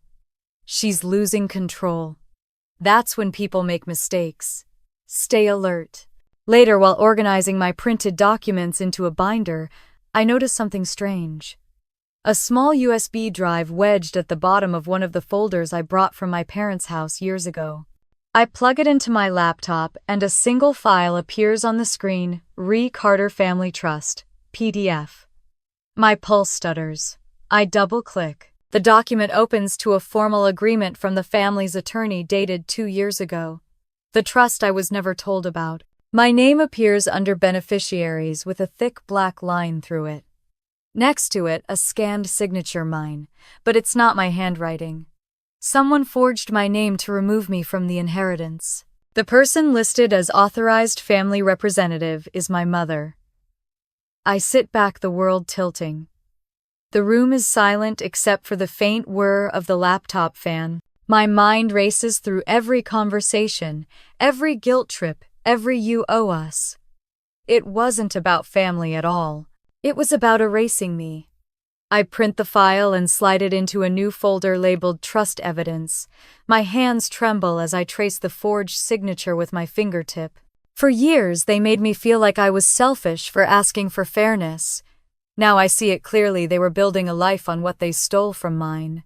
She's losing control. That's when people make mistakes. Stay alert. Later, while organizing my printed documents into a binder, I notice something strange. A small USB drive wedged at the bottom of one of the folders I brought from my parents' house years ago. I plug it into my laptop and a single file appears on the screen, Carter Family Trust, PDF. My pulse stutters. I double-click. The document opens to a formal agreement from the family's attorney dated 2 years ago. The trust I was never told about. My name appears under beneficiaries with a thick black line through it. Next to it, a scanned signature mine, but it's not my handwriting. Someone forged my name to remove me from the inheritance. The person listed as authorized family representative is my mother. I sit back, the world tilting. The room is silent except for the faint whir of the laptop fan. My mind races through every conversation, every guilt trip, every "you owe us." It wasn't about family at all. It was about erasing me. I print the file and slide it into a new folder labeled Trust Evidence. My hands tremble as I trace the forged signature with my fingertip. For years, they made me feel like I was selfish for asking for fairness. Now I see it clearly, they were building a life on what they stole from mine.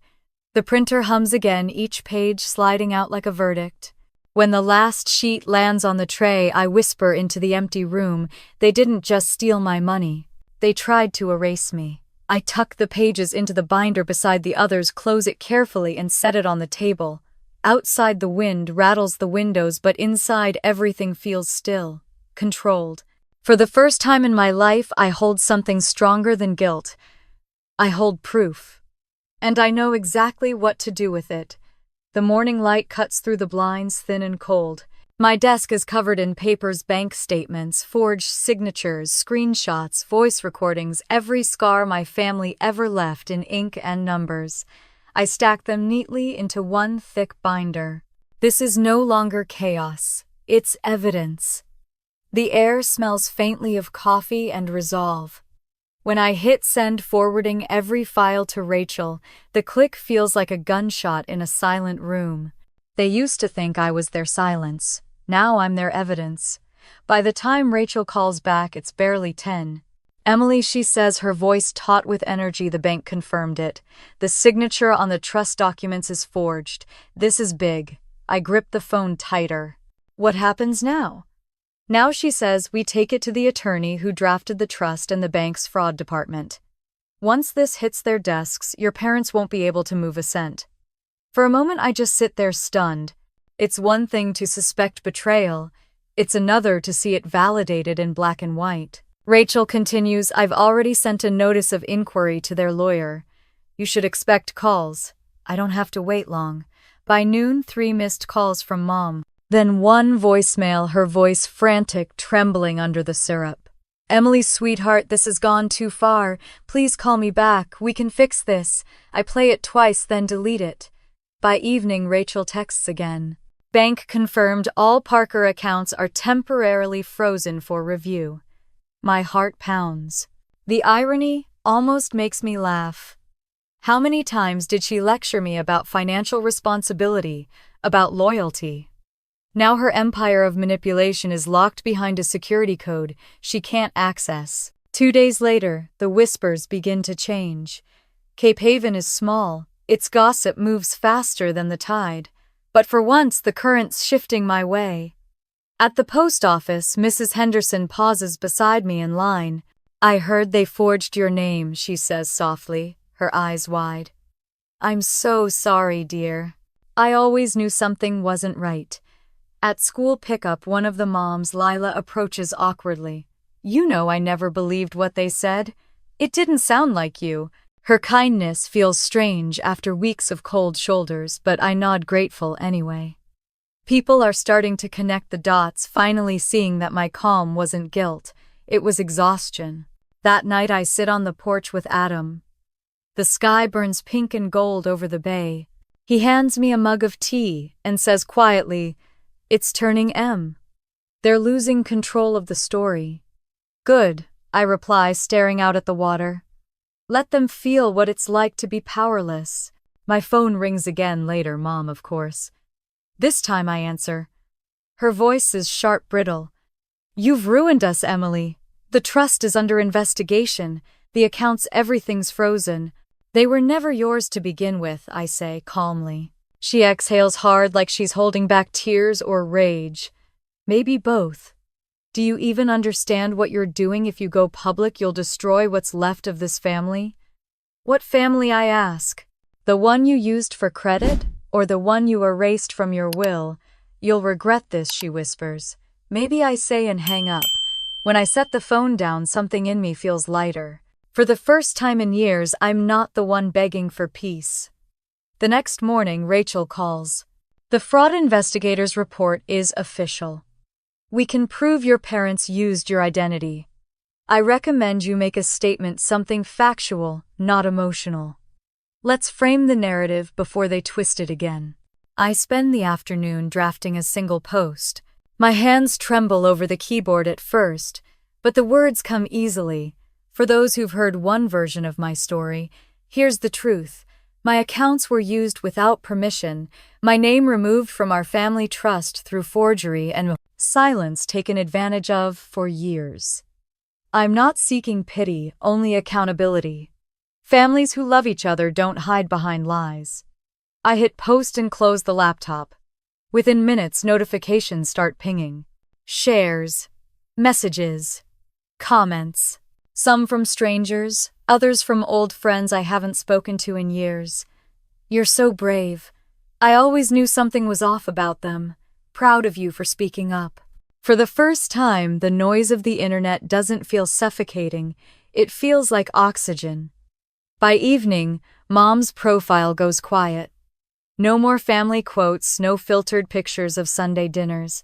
The printer hums again, each page sliding out like a verdict. When the last sheet lands on the tray, I whisper into the empty room, they didn't just steal my money. They tried to erase me. I tuck the pages into the binder beside the others, close it carefully, and set it on the table. Outside, the wind rattles the windows, but inside everything feels still, controlled. For the first time in my life, I hold something stronger than guilt. I hold proof. And I know exactly what to do with it. The morning light cuts through the blinds, thin and cold. My desk is covered in papers, bank statements, forged signatures, screenshots, voice recordings, every scar my family ever left in ink and numbers. I stack them neatly into one thick binder. This is no longer chaos. It's evidence. The air smells faintly of coffee and resolve. When I hit send, forwarding every file to Rachel, the click feels like a gunshot in a silent room. They used to think I was their silence. Now I'm their evidence. By the time Rachel calls back, it's barely 10. Emily, she says, her voice taut with energy. The bank confirmed it. The signature on the trust documents is forged. This is big. I grip the phone tighter. What happens now? Now, she says, we take it to the attorney who drafted the trust and the bank's fraud department. Once this hits their desks, your parents won't be able to move a cent. For a moment, I just sit there stunned. It's one thing to suspect betrayal. It's another to see it validated in black and white. Rachel continues, I've already sent a notice of inquiry to their lawyer. You should expect calls. I don't have to wait long. By noon, 3 missed calls from Mom. Then 1 voicemail, her voice frantic, trembling under the syrup. Emily, sweetheart, this has gone too far. Please call me back. We can fix this. I play it twice, then delete it. By evening, Rachel texts again. Bank confirmed all Parker accounts are temporarily frozen for review. My heart pounds. The irony almost makes me laugh. How many times did she lecture me about financial responsibility, about loyalty? Now her empire of manipulation is locked behind a security code she can't access. 2 days later, the whispers begin to change. Cape Haven is small. Its gossip moves faster than the tide. But for once, the current's shifting my way. At the post office, Mrs. Henderson pauses beside me in line. I heard they forged your name, she says softly, her eyes wide. I'm so sorry, dear. I always knew something wasn't right. At school pickup, one of the moms, Lila, approaches awkwardly. You know I never believed what they said. It didn't sound like you. Her kindness feels strange after weeks of cold shoulders, but I nod grateful anyway. People are starting to connect the dots, finally seeing that my calm wasn't guilt. It was exhaustion. That night I sit on the porch with Adam. The sky burns pink and gold over the bay. He hands me a mug of tea and says quietly, It's turning M. They're losing control of the story. Good, I reply, staring out at the water. Let them feel what it's like to be powerless. My phone rings again later, Mom, of course. This time I answer. Her voice is sharp, brittle. You've ruined us, Emily. The trust is under investigation. The accounts, everything's frozen. They were never yours to begin with, I say calmly. She exhales hard like she's holding back tears or rage. Maybe both. Do you even understand what you're doing? If you go public, you'll destroy what's left of this family? What family, I ask? The one you used for credit, or the one you erased from your will? You'll regret this, she whispers. Maybe, I say and hang up. When I set the phone down, something in me feels lighter. For the first time in years, I'm not the one begging for peace. The next morning, Rachel calls. The fraud investigators' report is official. We can prove your parents used your identity. I recommend you make a statement, something factual, not emotional. Let's frame the narrative before they twist it again. I spend the afternoon drafting a single post. My hands tremble over the keyboard at first, but the words come easily. For those who've heard one version of my story, here's the truth. My accounts were used without permission, my name removed from our family trust through forgery, and silence taken advantage of for years. I'm not seeking pity, only accountability. Families who love each other don't hide behind lies. I hit post and close the laptop. Within minutes, notifications start pinging. Shares, messages, comments. Some from strangers, others from old friends I haven't spoken to in years. You're so brave. I always knew something was off about them. Proud of you for speaking up. For the first time, the noise of the internet doesn't feel suffocating. It feels like oxygen. By evening, Mom's profile goes quiet. No more family quotes, no filtered pictures of Sunday dinners.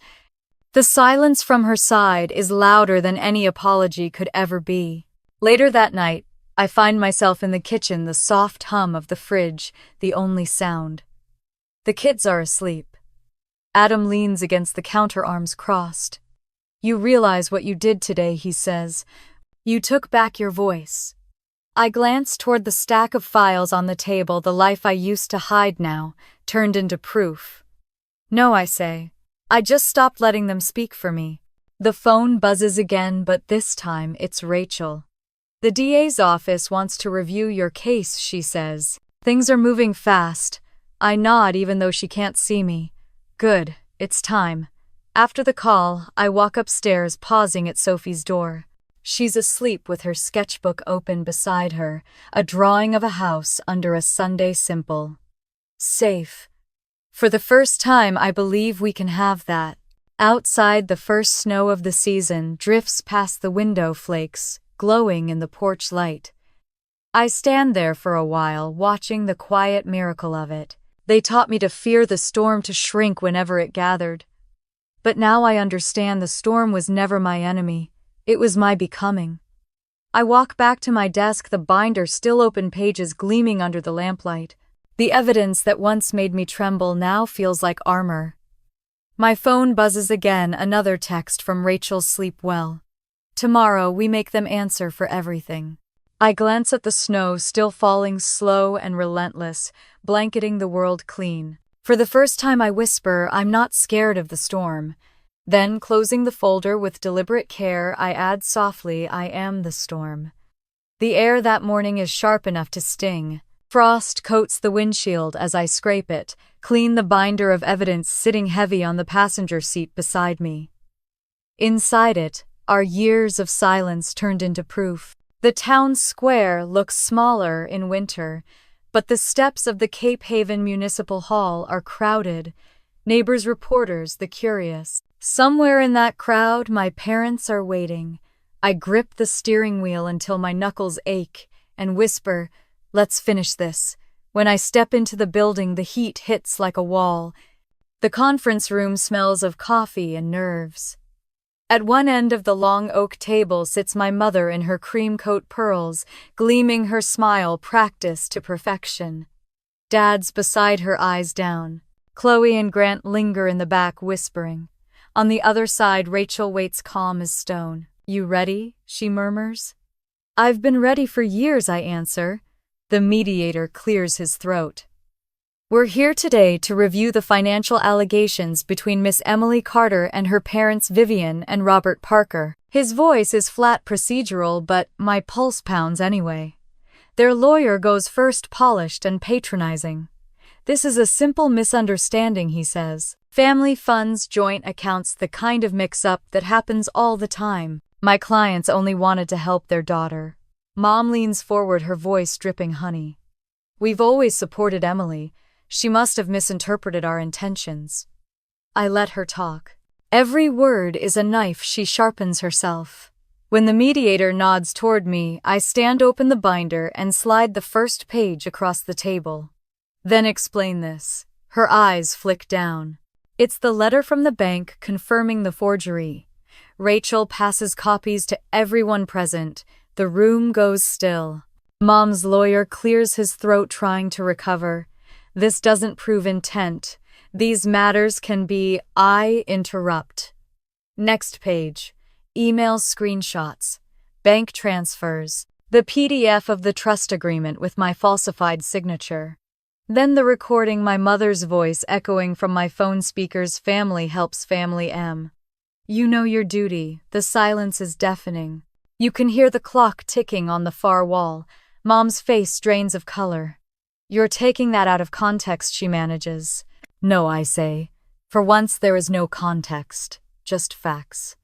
The silence from her side is louder than any apology could ever be. Later that night, I find myself in the kitchen, the soft hum of the fridge, the only sound. The kids are asleep. Adam leans against the counter, arms crossed. You realize what you did today, he says. You took back your voice. I glance toward the stack of files on the table, the life I used to hide now, turned into proof. No, I say. I just stopped letting them speak for me. The phone buzzes again, but this time it's Rachel. The DA's office wants to review your case, she says. Things are moving fast. I nod even though she can't see me. Good, it's time. After the call, I walk upstairs, pausing at Sophie's door. She's asleep with her sketchbook open beside her, a drawing of a house under a Sunday simple. Safe. For the first time, I believe we can have that. Outside, the first snow of the season drifts past the window flakes, glowing in the porch light. I stand there for a while, watching the quiet miracle of it. They taught me to fear the storm, to shrink whenever it gathered. But now I understand the storm was never my enemy. It was my becoming. I walk back to my desk, the binder still open, pages gleaming under the lamplight. The evidence that once made me tremble now feels like armor. My phone buzzes again, another text from Rachel. Sleep well. Tomorrow we make them answer for everything. I glance at the snow still falling, slow and relentless, blanketing the world clean. For the first time I whisper, I'm not scared of the storm. Then, closing the folder with deliberate care, I add softly, I am the storm. The air that morning is sharp enough to sting. Frost coats the windshield as I scrape it, clean the binder of evidence sitting heavy on the passenger seat beside me. Inside it are years of silence turned into proof. The town square looks smaller in winter, but the steps of the Cape Haven Municipal Hall are crowded. Neighbors, reporters, the curious. Somewhere in that crowd, my parents are waiting. I grip the steering wheel until my knuckles ache and whisper, let's finish this. When I step into the building, the heat hits like a wall. The conference room smells of coffee and nerves. At one end of the long oak table sits my mother in her cream coat pearls, gleaming her smile practiced to perfection. Dad's beside her, eyes down. Chloe and Grant linger in the back, whispering. On the other side, Rachel waits, calm as stone. You ready? She murmurs. I've been ready for years, I answer. The mediator clears his throat. We're here today to review the financial allegations between Miss Emily Carter and her parents Vivian and Robert Parker. His voice is flat, procedural, but my pulse pounds anyway. Their lawyer goes first, polished and patronizing. This is a simple misunderstanding, he says. Family funds, joint accounts, the kind of mix-up that happens all the time. My clients only wanted to help their daughter. Mom leans forward, her voice dripping honey. We've always supported Emily. She must have misinterpreted our intentions. I let her talk. Every word is a knife she sharpens herself. When the mediator nods toward me, I stand, open the binder, and slide the first page across the table. Then explain this. Her eyes flick down. It's the letter from the bank confirming the forgery. Rachel passes copies to everyone present. The room goes still. Mom's lawyer clears his throat, trying to recover. This doesn't prove intent. These matters can be. I interrupt. Next page. Emails, screenshots, bank transfers, the PDF of the trust agreement with my falsified signature. Then the recording, my mother's voice echoing from my phone speakers. Family helps family M. You know your duty. The silence is deafening. You can hear the clock ticking on the far wall. Mom's face drains of color. You're taking that out of context, she manages. No, I say. For once there is no context, just facts.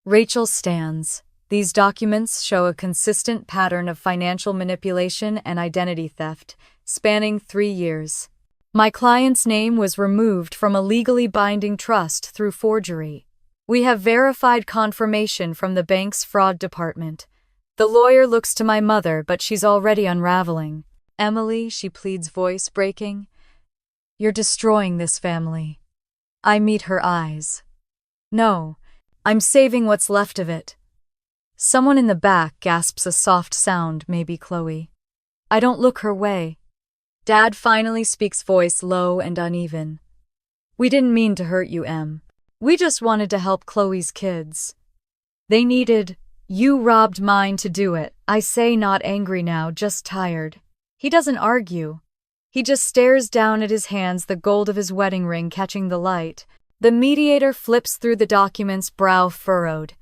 Rachel stands. These documents show a consistent pattern of financial manipulation and identity theft, spanning 3 years. My client's name was removed from a legally binding trust through forgery. We have verified confirmation from the bank's fraud department. The lawyer looks to my mother, but she's already unraveling. Emily, she pleads, voice breaking. You're destroying this family. I meet her eyes. No, I'm saving what's left of it. Someone in the back gasps a soft sound, maybe Chloe. I don't look her way. Dad finally speaks, voice low and uneven. We didn't mean to hurt you, Em. We just wanted to help Chloe's kids. They needed. You robbed mine to do it, I say, not angry now, just tired. He doesn't argue. He just stares down at his hands, the gold of his wedding ring catching the light. The mediator flips through the documents, brow furrowed.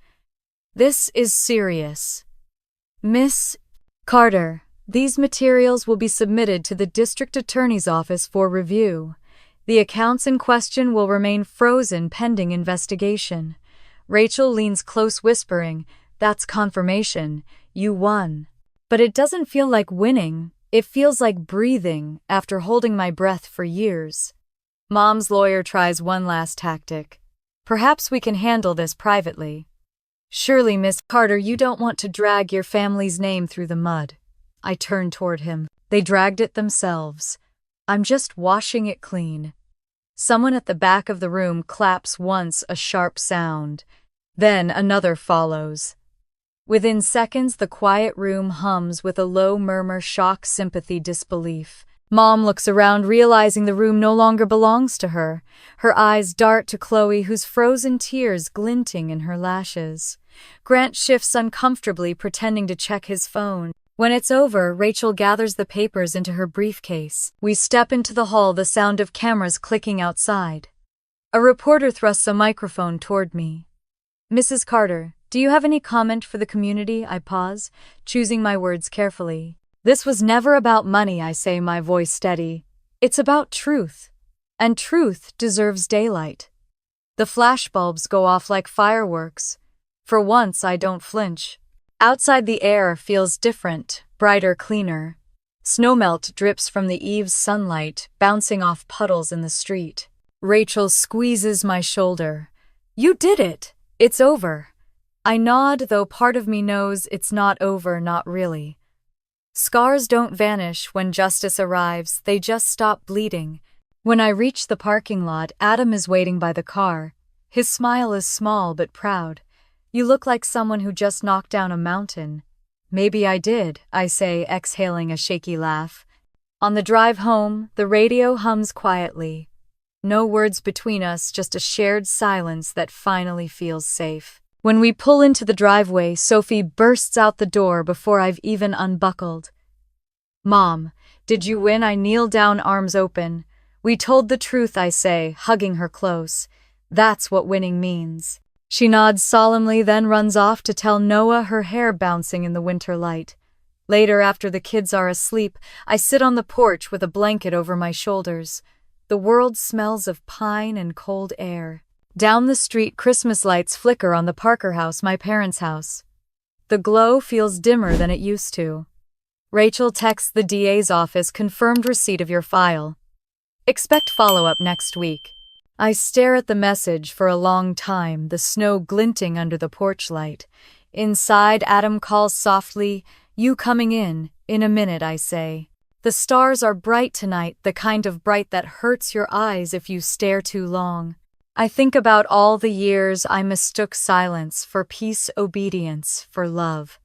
This is serious. Miss Carter, these materials will be submitted to the district attorney's office for review. The accounts in question will remain frozen pending investigation. Rachel leans close, whispering, That's confirmation. You won. But it doesn't feel like winning. It feels like breathing after holding my breath for years. Mom's lawyer tries one last tactic. Perhaps we can handle this privately. Surely, Miss Carter, you don't want to drag your family's name through the mud. I turn toward him. They dragged it themselves. I'm just washing it clean. Someone at the back of the room claps once, a sharp sound. Then another follows. Within seconds, the quiet room hums with a low murmur, shock, sympathy, disbelief. Mom looks around, realizing the room no longer belongs to her. Her eyes dart to Chloe, whose frozen tears glinting in her lashes. Grant shifts uncomfortably, pretending to check his phone. When it's over, Rachel gathers the papers into her briefcase. We step into the hall, the sound of cameras clicking outside. A reporter thrusts a microphone toward me. Mrs. Carter, do you have any comment for the community? I pause, choosing my words carefully. This was never about money, I say, my voice steady. It's about truth. And truth deserves daylight. The flashbulbs go off like fireworks. For once, I don't flinch. Outside, the air feels different, brighter, cleaner. Snowmelt drips from the eaves' sunlight, bouncing off puddles in the street. Rachel squeezes my shoulder. You did it! It's over. I nod, though part of me knows it's not over, not really. Scars don't vanish when justice arrives, they just stop bleeding. When I reach the parking lot, Adam is waiting by the car. His smile is small but proud. You look like someone who just knocked down a mountain. Maybe I did, I say, exhaling a shaky laugh. On the drive home, the radio hums quietly. No words between us, just a shared silence that finally feels safe. When we pull into the driveway, Sophie bursts out the door before I've even unbuckled. Mom, did you win? I kneel down, arms open. We told the truth, I say, hugging her close. That's what winning means. She nods solemnly, then runs off to tell Noah, her hair bouncing in the winter light. Later, after the kids are asleep, I sit on the porch with a blanket over my shoulders. The world smells of pine and cold air. Down the street, Christmas lights flicker on the Parker house, my parents' house. The glow feels dimmer than it used to. Rachel texts the DA's office, confirmed receipt of your file. Expect follow-up next week. I stare at the message for a long time, the snow glinting under the porch light. Inside, Adam calls softly, "You coming in a minute," I say. The stars are bright tonight, the kind of bright that hurts your eyes if you stare too long. I think about all the years I mistook silence for peace, obedience for love.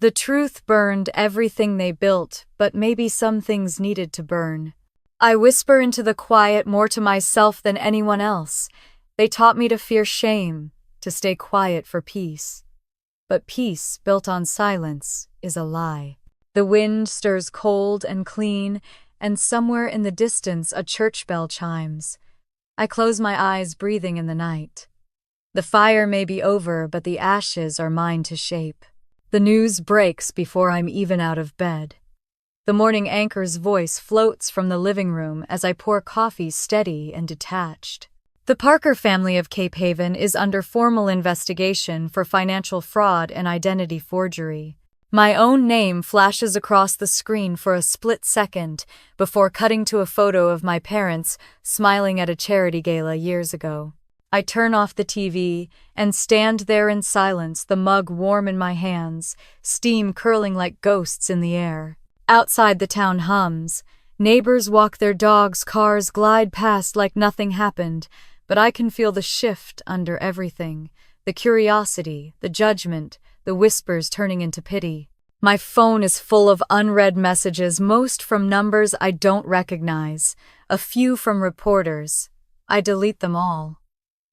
The truth burned everything they built, but maybe some things needed to burn. I whisper into the quiet more to myself than anyone else. They taught me to fear shame, to stay quiet for peace. But peace built on silence is a lie. The wind stirs cold and clean, and somewhere in the distance a church bell chimes. I close my eyes, breathing in the night. The fire may be over, but the ashes are mine to shape. The news breaks before I'm even out of bed. The morning anchor's voice floats from the living room as I pour coffee, steady and detached. The Parker family of Cape Haven is under formal investigation for financial fraud and identity forgery. My own name flashes across the screen for a split second before cutting to a photo of my parents smiling at a charity gala years ago. I turn off the TV and stand there in silence, the mug warm in my hands, steam curling like ghosts in the air. Outside, the town hums. Neighbors walk their dogs, cars glide past like nothing happened, but I can feel the shift under everything. The curiosity, the judgment, the whispers turning into pity. My phone is full of unread messages, most from numbers I don't recognize, a few from reporters. I delete them all.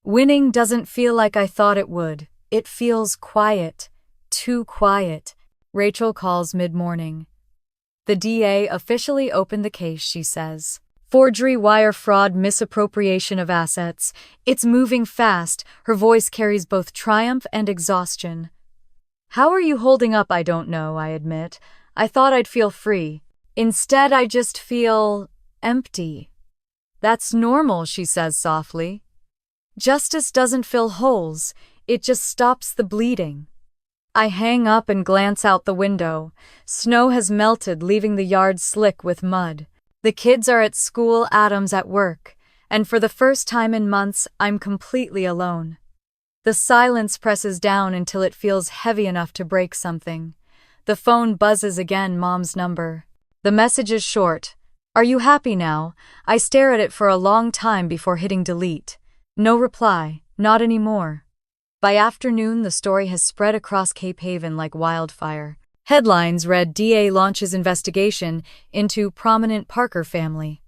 Winning doesn't feel like I thought it would. It feels quiet, too quiet. Rachel calls mid-morning. The DA officially opened the case, she says. Forgery, wire fraud, misappropriation of assets. It's moving fast. Her voice carries both triumph and exhaustion. How are you holding up? I don't know, I admit. I thought I'd feel free. Instead, I just feel empty. That's normal, she says softly. Justice doesn't fill holes, it just stops the bleeding. I hang up and glance out the window. Snow has melted, leaving the yard slick with mud. The kids are at school, Adam's at work, and for the first time in months, I'm completely alone. The silence presses down until it feels heavy enough to break something. The phone buzzes again, Mom's number. The message is short. Are you happy now? I stare at it for a long time before hitting delete. No reply, not anymore. By afternoon, the story has spread across Cape Haven like wildfire. Headlines read, DA launches investigation into prominent Parker family.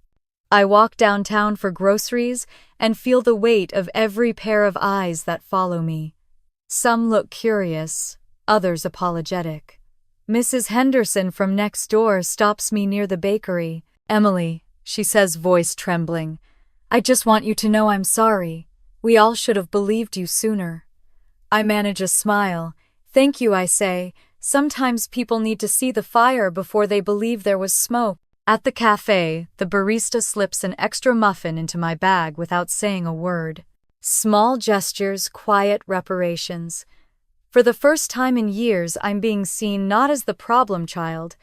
I walk downtown for groceries and feel the weight of every pair of eyes that follow me. Some look curious, others apologetic. Mrs. Henderson from next door stops me near the bakery. Emily, she says, voice trembling. I just want you to know I'm sorry. We all should have believed you sooner. I manage a smile. Thank you, I say. Sometimes people need to see the fire before they believe there was smoke. At the cafe, the barista slips an extra muffin into my bag without saying a word. Small gestures, quiet reparations. For the first time in years, I'm being seen not as the problem child,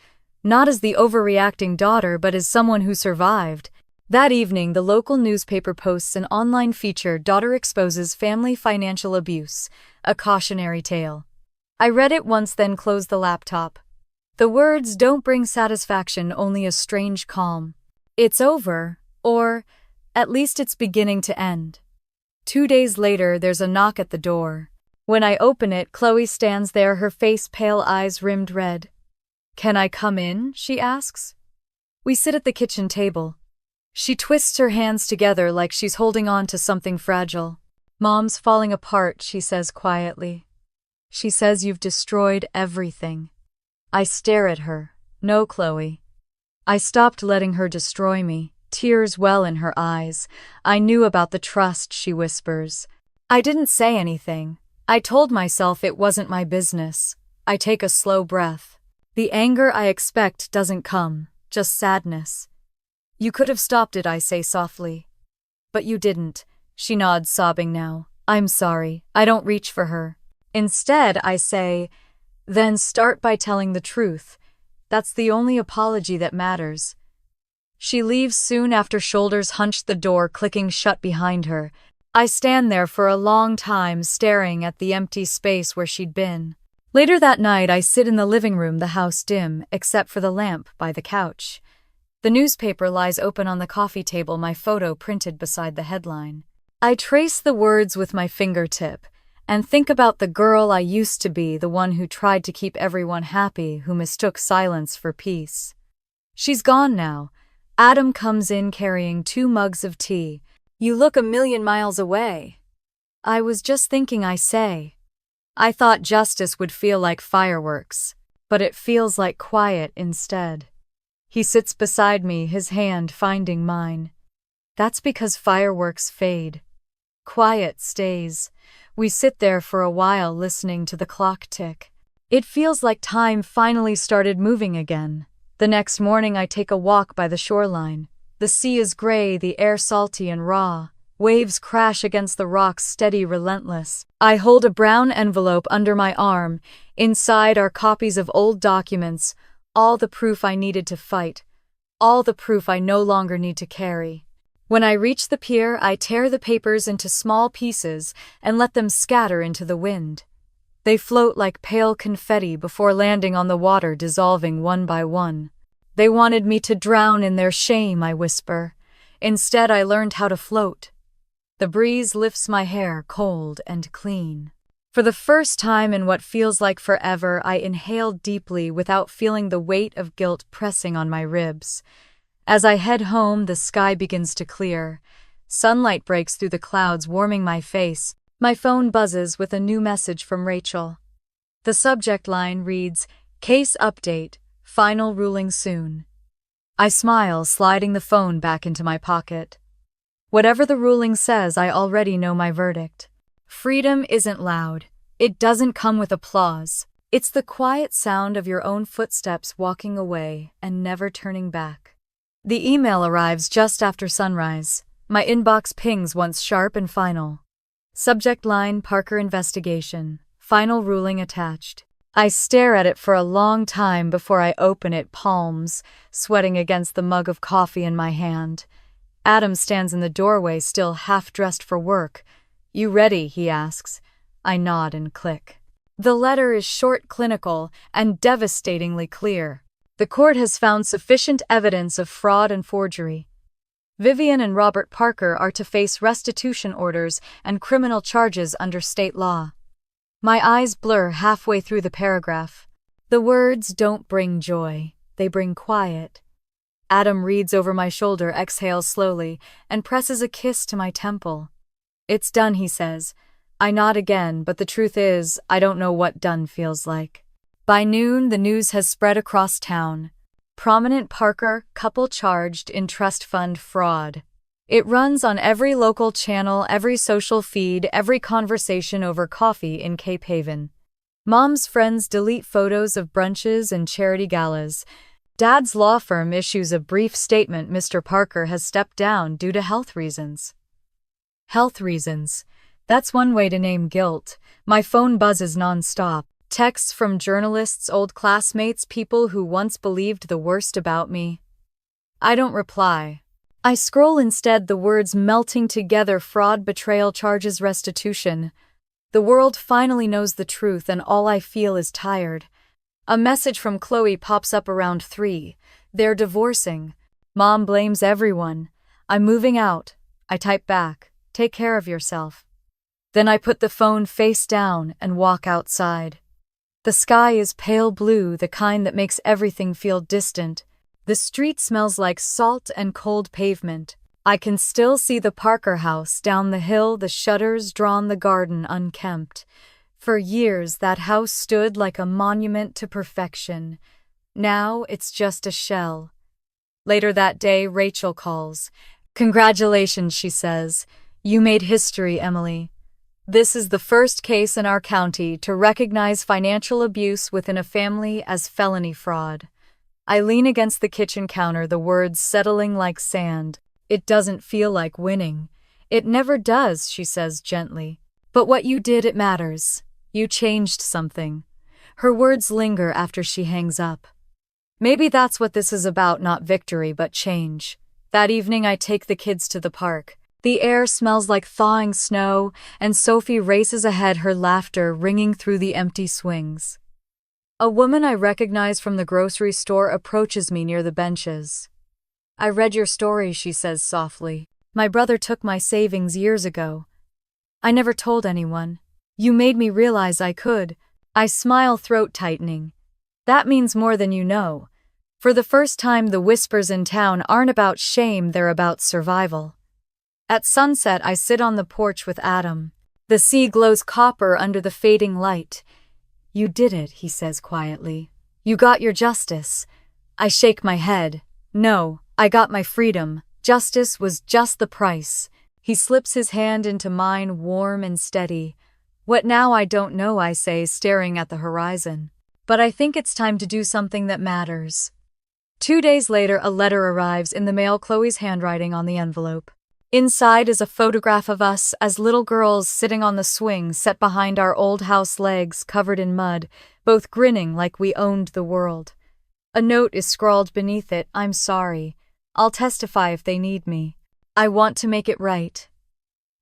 not as the overreacting daughter, but as someone who survived. That evening, the local newspaper posts an online feature, Daughter Exposes Family Financial Abuse, a cautionary tale. I read it once, then closed the laptop. The words don't bring satisfaction, only a strange calm. It's over, or at least it's beginning to end. 2 days later, there's a knock at the door. When I open it, Chloe stands there, her face pale, eyes rimmed red. Can I come in? She asks. We sit at the kitchen table. She twists her hands together like she's holding on to something fragile. Mom's falling apart, she says quietly. She says you've destroyed everything. I stare at her. No, Chloe. I stopped letting her destroy me. Tears well in her eyes. I knew about the trust, she whispers. I didn't say anything. I told myself it wasn't my business. I take a slow breath. The anger I expect doesn't come, just sadness. You could have stopped it, I say softly. But you didn't. She nods, sobbing now. I'm sorry, I don't reach for her. Instead, I say, then start by telling the truth. That's the only apology that matters. She leaves soon after, shoulders hunched, the door clicking shut behind her. I stand there for a long time, staring at the empty space where she'd been. Later that night, I sit in the living room, the house dim, except for the lamp by the couch. The newspaper lies open on the coffee table, my photo printed beside the headline. I trace the words with my fingertip and think about the girl I used to be, the one who tried to keep everyone happy, who mistook silence for peace. She's gone now. Adam comes in carrying 2 mugs of tea. You look a million miles away. I was just thinking, I say. I thought justice would feel like fireworks, but it feels like quiet instead. He sits beside me, his hand finding mine. That's because fireworks fade. Quiet stays. We sit there for a while, listening to the clock tick. It feels like time finally started moving again. The next morning I take a walk by the shoreline. The sea is gray, the air salty and raw. Waves crash against the rocks, steady, relentless. I hold a brown envelope under my arm. Inside are copies of old documents, all the proof I needed to fight, all the proof I no longer need to carry. When I reach the pier, I tear the papers into small pieces and let them scatter into the wind. They float like pale confetti before landing on the water, dissolving one by one. They wanted me to drown in their shame, I whisper. Instead, I learned how to float. The breeze lifts my hair, cold and clean. For the first time in what feels like forever, I inhale deeply without feeling the weight of guilt pressing on my ribs. As I head home, the sky begins to clear. Sunlight breaks through the clouds, warming my face. My phone buzzes with a new message from Rachel. The subject line reads, "Case update, final ruling soon." I smile, sliding the phone back into my pocket. Whatever the ruling says, I already know my verdict. Freedom isn't loud. It doesn't come with applause. It's the quiet sound of your own footsteps walking away and never turning back. The email arrives just after sunrise. My inbox pings once, sharp and final. Subject line, Parker investigation. Final ruling attached. I stare at it for a long time before I open it, palms sweating against the mug of coffee in my hand. Adam stands in the doorway, still half-dressed for work. "You ready?" he asks. I nod and click. The letter is short, clinical, and devastatingly clear. The court has found sufficient evidence of fraud and forgery. Vivian and Robert Parker are to face restitution orders and criminal charges under state law. My eyes blur halfway through the paragraph. The words don't bring joy, they bring quiet. Adam reads over my shoulder, exhales slowly, and presses a kiss to my temple. "It's done," he says. I nod again, but the truth is, I don't know what done feels like. By noon, the news has spread across town. Prominent Parker couple charged in trust fund fraud. It runs on every local channel, every social feed, every conversation over coffee in Cape Haven. Mom's friends delete photos of brunches and charity galas. Dad's law firm issues a brief statement: Mr. Parker has stepped down due to health reasons. Health reasons. That's one way to name guilt. My phone buzzes nonstop. Texts from journalists, old classmates, people who once believed the worst about me. I don't reply. I scroll instead, the words melting together: fraud, betrayal, charges, restitution. The world finally knows the truth, and all I feel is tired. A message from Chloe pops up around 3. They're divorcing. Mom blames everyone. I'm moving out. I type back, "Take care of yourself." Then I put the phone face down and walk outside. The sky is pale blue, the kind that makes everything feel distant. The street smells like salt and cold pavement. I can still see the Parker house down the hill, the shutters drawn, the garden unkempt. For years, that house stood like a monument to perfection. Now it's just a shell. Later that day, Rachel calls. "Congratulations," she says. "You made history, Emily." This is the first case in our county to recognize financial abuse within a family as felony fraud. I lean against the kitchen counter, the words settling like sand. It doesn't feel like winning. It never does, she says gently. But what you did, it matters. You changed something. Her words linger after she hangs up. Maybe that's what this is about, not victory, but change. That evening I take the kids to the park. The air smells like thawing snow, and Sophie races ahead, her laughter ringing through the empty swings. A woman I recognize from the grocery store approaches me near the benches. I read your story, she says softly. My brother took my savings years ago. I never told anyone. You made me realize I could. I smile, throat tightening. That means more than you know. For the first time, the whispers in town aren't about shame, they're about survival. At sunset, I sit on the porch with Adam. The sea glows copper under the fading light. You did it, he says quietly. You got your justice. I shake my head. No, I got my freedom. Justice was just the price. He slips his hand into mine, warm and steady. What now? I don't know, I say, staring at the horizon. But I think it's time to do something that matters. 2 days later, a letter arrives in the mail, Chloe's handwriting on the envelope. Inside is a photograph of us as little girls sitting on the swing set behind our old house, legs covered in mud, both grinning like we owned the world. A note is scrawled beneath it. I'm sorry. I'll testify if they need me. I want to make it right.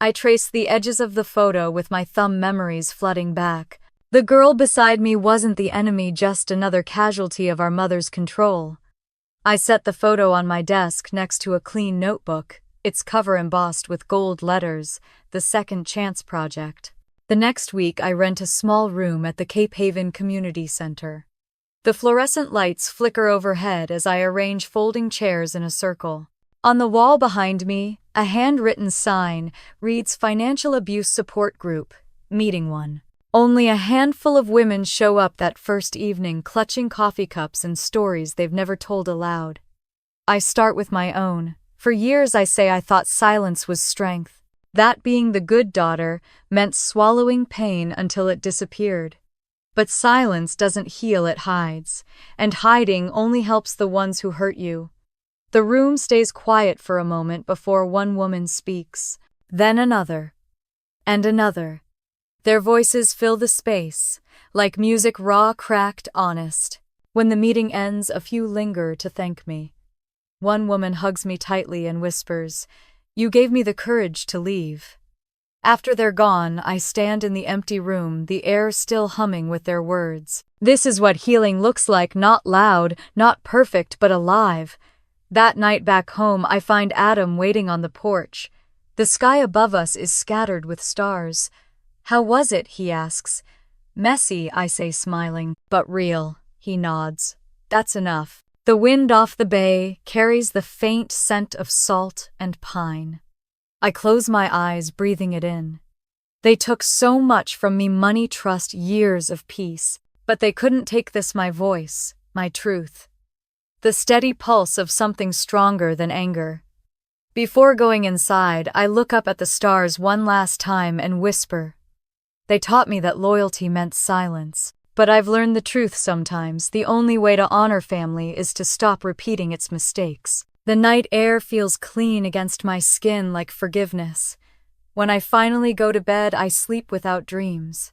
I trace the edges of the photo with my thumb, memories flooding back. The girl beside me wasn't the enemy, just another casualty of our mother's control. I set the photo on my desk next to a clean notebook, its cover embossed with gold letters, The Second Chance Project. The next week, I rent a small room at the Cape Haven Community Center. The fluorescent lights flicker overhead as I arrange folding chairs in a circle. On the wall behind me, a handwritten sign reads Financial Abuse Support Group, Meeting 1. Only a handful of women show up that first evening, clutching coffee cups and stories they've never told aloud. I start with my own. For years, I say, I thought silence was strength. That being the good daughter meant swallowing pain until it disappeared. But silence doesn't heal, it hides. And hiding only helps the ones who hurt you. The room stays quiet for a moment before one woman speaks. Then another. And another. Their voices fill the space, like music, raw, cracked, honest. When the meeting ends, a few linger to thank me. One woman hugs me tightly and whispers, "You gave me the courage to leave." After they're gone, I stand in the empty room, the air still humming with their words. This is what healing looks like, not loud, not perfect, but alive. That night back home, I find Adam waiting on the porch. The sky above us is scattered with stars. How was it? He asks. Messy, I say, smiling. But real, he nods. That's enough. The wind off the bay carries the faint scent of salt and pine. I close my eyes, breathing it in. They took so much from me, money, trust, years of peace. But they couldn't take this, my voice, my truth. The steady pulse of something stronger than anger. Before going inside, I look up at the stars one last time and whisper. They taught me that loyalty meant silence. But I've learned the truth sometimes. The only way to honor family is to stop repeating its mistakes. The night air feels clean against my skin, like forgiveness. When I finally go to bed, I sleep without dreams.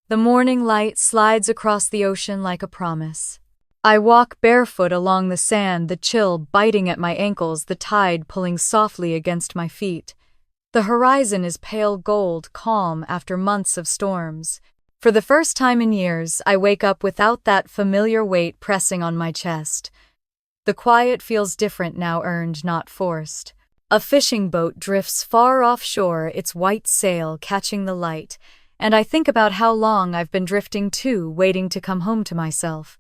The morning light slides across the ocean like a promise. I walk barefoot along the sand, the chill biting at my ankles, the tide pulling softly against my feet. The horizon is pale gold, calm after months of storms. For the first time in years, I wake up without that familiar weight pressing on my chest. The quiet feels different now, earned, not forced. A fishing boat drifts far offshore, its white sail catching the light, and I think about how long I've been drifting too, waiting to come home to myself.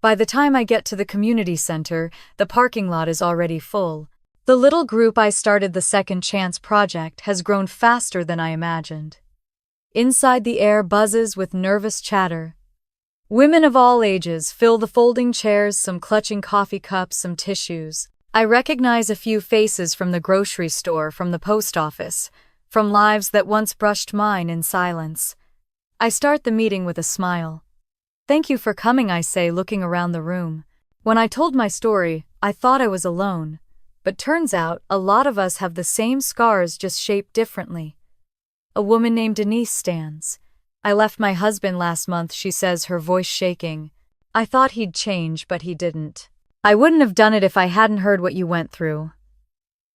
By the time I get to the community center, the parking lot is already full. The little group I started the Second Chance Project has grown faster than I imagined. Inside, the air buzzes with nervous chatter. Women of all ages fill the folding chairs, some clutching coffee cups, some tissues. I recognize a few faces from the grocery store, from the post office. from lives that once brushed mine in silence. I start the meeting with a smile. "Thank you for coming," I say, looking around the room. When I told my story, I thought I was alone, but turns out a lot of us have the same scars, just shaped differently. A woman named Denise stands. "I left my husband last month," she says, her voice shaking. "I thought he'd change, but he didn't. I wouldn't have done it if I hadn't heard what you went through."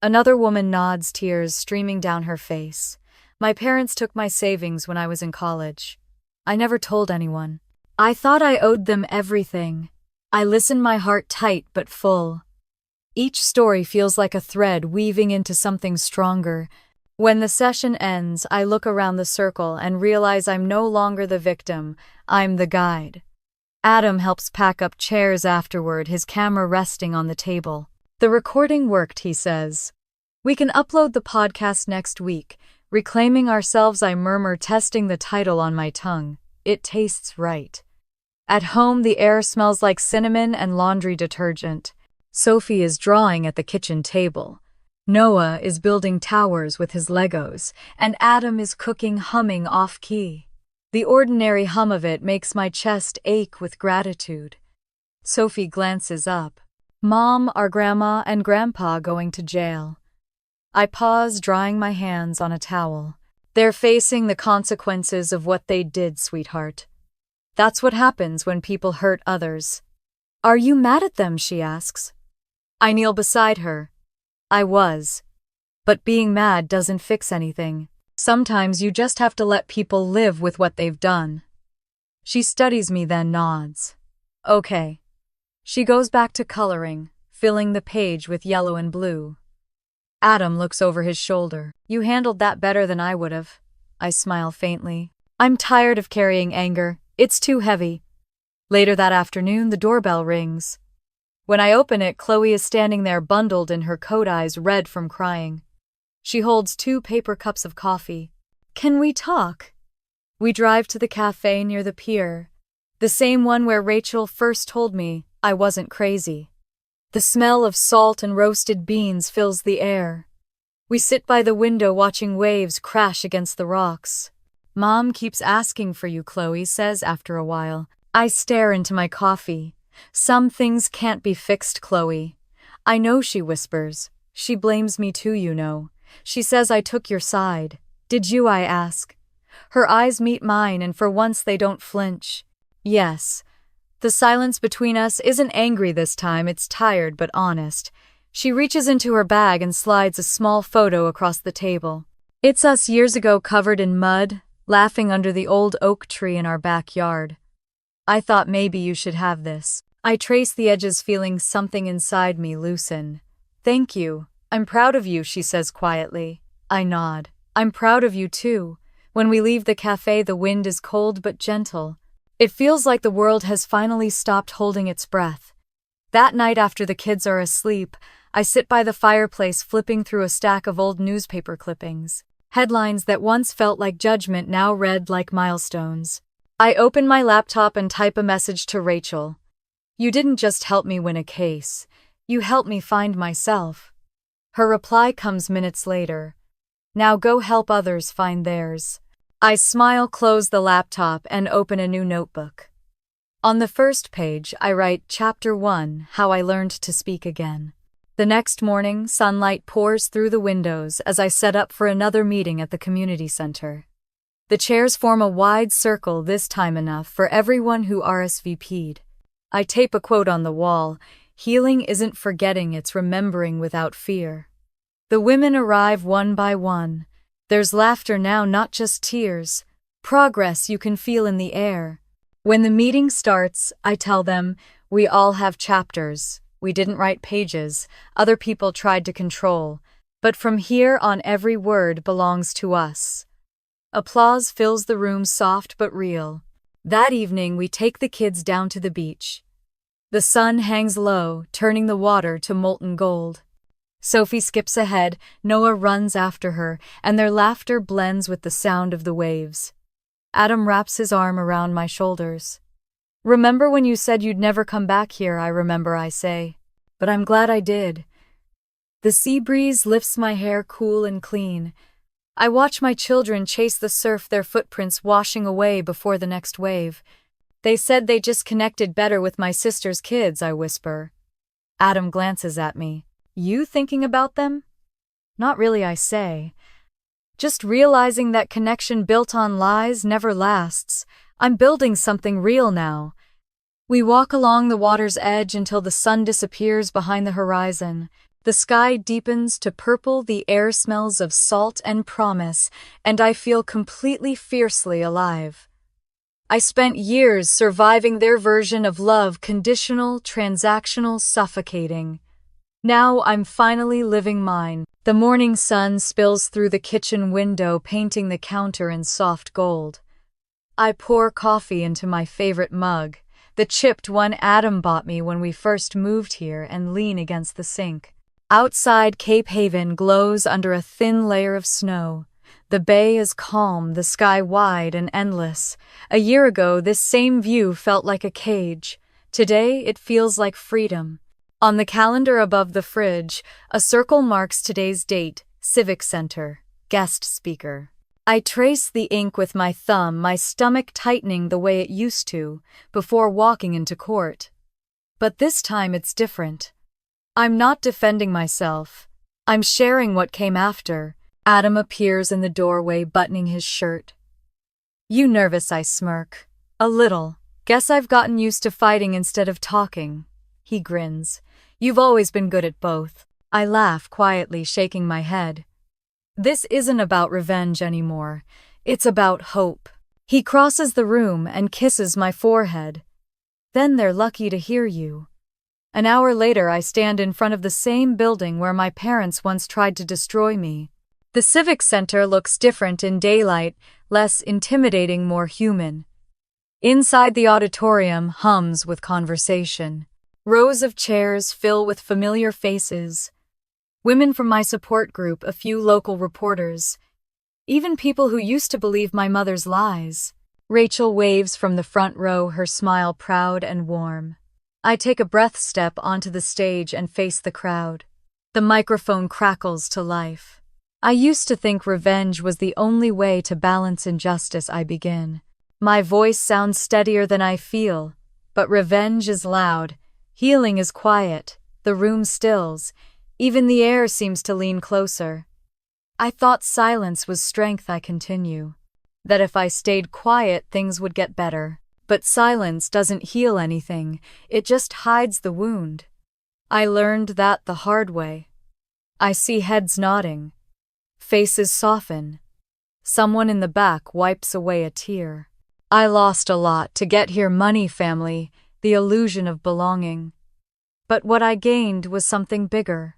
Another woman nods, tears streaming down her face. "My parents took my savings when I was in college. I never told anyone. I thought I owed them everything. I listened, my heart tight but full." Each story feels like a thread weaving into something stronger. When the session ends, I look around the circle and realize I'm no longer the victim, I'm the guide. Adam helps pack up chairs afterward, his camera resting on the table. "The recording worked," he says. "We can upload the podcast next week." "Reclaiming ourselves," I murmur, testing the title on my tongue. It tastes right. At home, the air smells like cinnamon and laundry detergent. Sophie is drawing at the kitchen table. Noah is building towers with his Legos, and Adam is cooking, humming off-key. The ordinary hum of it makes my chest ache with gratitude. Sophie glances up. "Mom, are Grandma and Grandpa going to jail?" I pause, drying my hands on a towel. "They're facing the consequences of what they did, sweetheart. That's what happens when people hurt others." "Are you mad at them?" she asks. I kneel beside her. I was. But being mad doesn't fix anything. Sometimes you just have to let people live with what they've done. She studies me, then nods. "Okay." She goes back to coloring, filling the page with yellow and blue. Adam looks over his shoulder. "You handled that better than I would have." I smile faintly. I'm tired of carrying anger. It's too heavy. Later that afternoon, the doorbell rings. When I open it, Chloe is standing there, bundled in her coat, eyes red from crying. She holds 2 paper cups of coffee. "Can we talk?" We drive to the cafe near the pier, the same one where Rachel first told me I wasn't crazy. The smell of salt and roasted beans fills the air. We sit by the window watching waves crash against the rocks. "Mom keeps asking for you," Chloe says after a while. I stare into my coffee. "Some things can't be fixed, Chloe." "I know," she whispers. "She blames me too, you know. She says I took your side." "Did you?" I ask. Her eyes meet mine, and for once they don't flinch. "Yes." The silence between us isn't angry this time, it's tired but honest. She reaches into her bag and slides a small photo across the table. It's us years ago, covered in mud, laughing under the old oak tree in our backyard. "I thought maybe you should have this." I trace the edges, feeling something inside me loosen. "Thank you. I'm proud of you," she says quietly. I nod. "I'm proud of you too." When we leave the cafe, the wind is cold but gentle. It feels like the world has finally stopped holding its breath. That night, after the kids are asleep, I sit by the fireplace, flipping through a stack of old newspaper clippings. Headlines that once felt like judgment now read like milestones. I open my laptop and type a message to Rachel. "You didn't just help me win a case. You helped me find myself." Her reply comes minutes later. "Now go help others find theirs." I smile, close the laptop, and open a new notebook. On the first page, I write Chapter 1, How I Learned to Speak Again. The next morning, sunlight pours through the windows as I set up for another meeting at the community center. The chairs form a wide circle, this time enough for everyone who RSVP'd. I tape a quote on the wall: "Healing isn't forgetting, it's remembering without fear." The women arrive one by one. There's laughter now, not just tears. Progress you can feel in the air. When the meeting starts, I tell them, we all have chapters. We didn't write pages. Other people tried to control. But from here on, every word belongs to us. Applause fills the room, soft but real. That evening, we take the kids down to the beach. The sun hangs low, turning the water to molten gold. Sophie skips ahead, Noah runs after her, and their laughter blends with the sound of the waves. Adam wraps his arm around my shoulders. "Remember when you said you'd never come back here?" I remember, I say. "But I'm glad I did." The sea breeze lifts my hair, cool and clean. I watch my children chase the surf, their footprints washing away before the next wave. They said they just connected better with my sister's kids, I whisper. Adam glances at me. You thinking about them? Not really, I say. Just realizing that connection built on lies never lasts. I'm building something real now. We walk along the water's edge until the sun disappears behind the horizon. The sky deepens to purple, the air smells of salt and promise, and I feel completely fiercely alive. I spent years surviving their version of love, conditional, transactional, suffocating. Now I'm finally living mine. The morning sun spills through the kitchen window, painting the counter in soft gold. I pour coffee into my favorite mug, the chipped one Adam bought me when we first moved here, and lean against the sink. Outside, Cape Haven glows under a thin layer of snow. The bay is calm, the sky wide and endless. A year ago, this same view felt like a cage. Today, it feels like freedom. On the calendar above the fridge, a circle marks today's date: Civic Center, guest speaker. I trace the ink with my thumb, my stomach tightening the way it used to, before walking into court. But this time it's different. I'm not defending myself. I'm sharing what came after. Adam appears in the doorway, buttoning his shirt. You nervous? I smirk. A little. Guess I've gotten used to fighting instead of talking. He grins. You've always been good at both. I laugh quietly, shaking my head. This isn't about revenge anymore. It's about hope. He crosses the room and kisses my forehead. Then they're lucky to hear you. An hour later, I stand in front of the same building where my parents once tried to destroy me. The Civic Center looks different in daylight, less intimidating, more human. Inside, the auditorium hums with conversation. Rows of chairs fill with familiar faces. Women from my support group, a few local reporters. Even people who used to believe my mother's lies. Rachel waves from the front row, her smile proud and warm. I take a breath step onto the stage and face the crowd. The microphone crackles to life. I used to think revenge was the only way to balance injustice. I begin. My voice sounds steadier than I feel, but revenge is loud. Healing is quiet. The room stills. Even the air seems to lean closer. I thought silence was strength. I continue. That if I stayed quiet, things would get better. But silence doesn't heal anything, it just hides the wound. I learned that the hard way. I see heads nodding. Faces soften. Someone in the back wipes away a tear. I lost a lot to get here: money, family, the illusion of belonging. But what I gained was something bigger.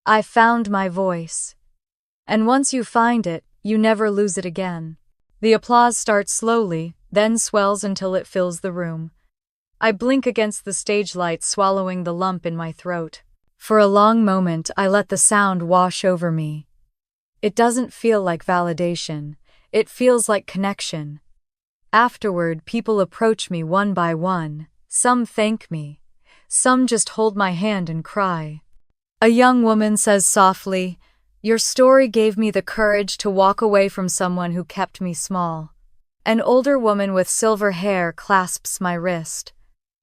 I found my voice. And once you find it, you never lose it again. The applause starts slowly, then swells until it fills the room. I blink against the stage lights, swallowing the lump in my throat. For a long moment, I let the sound wash over me. It doesn't feel like validation. It feels like connection. Afterward, people approach me one by one. Some thank me. Some just hold my hand and cry. A young woman says softly, "Your story gave me the courage to walk away from someone who kept me small." An older woman with silver hair clasps my wrist.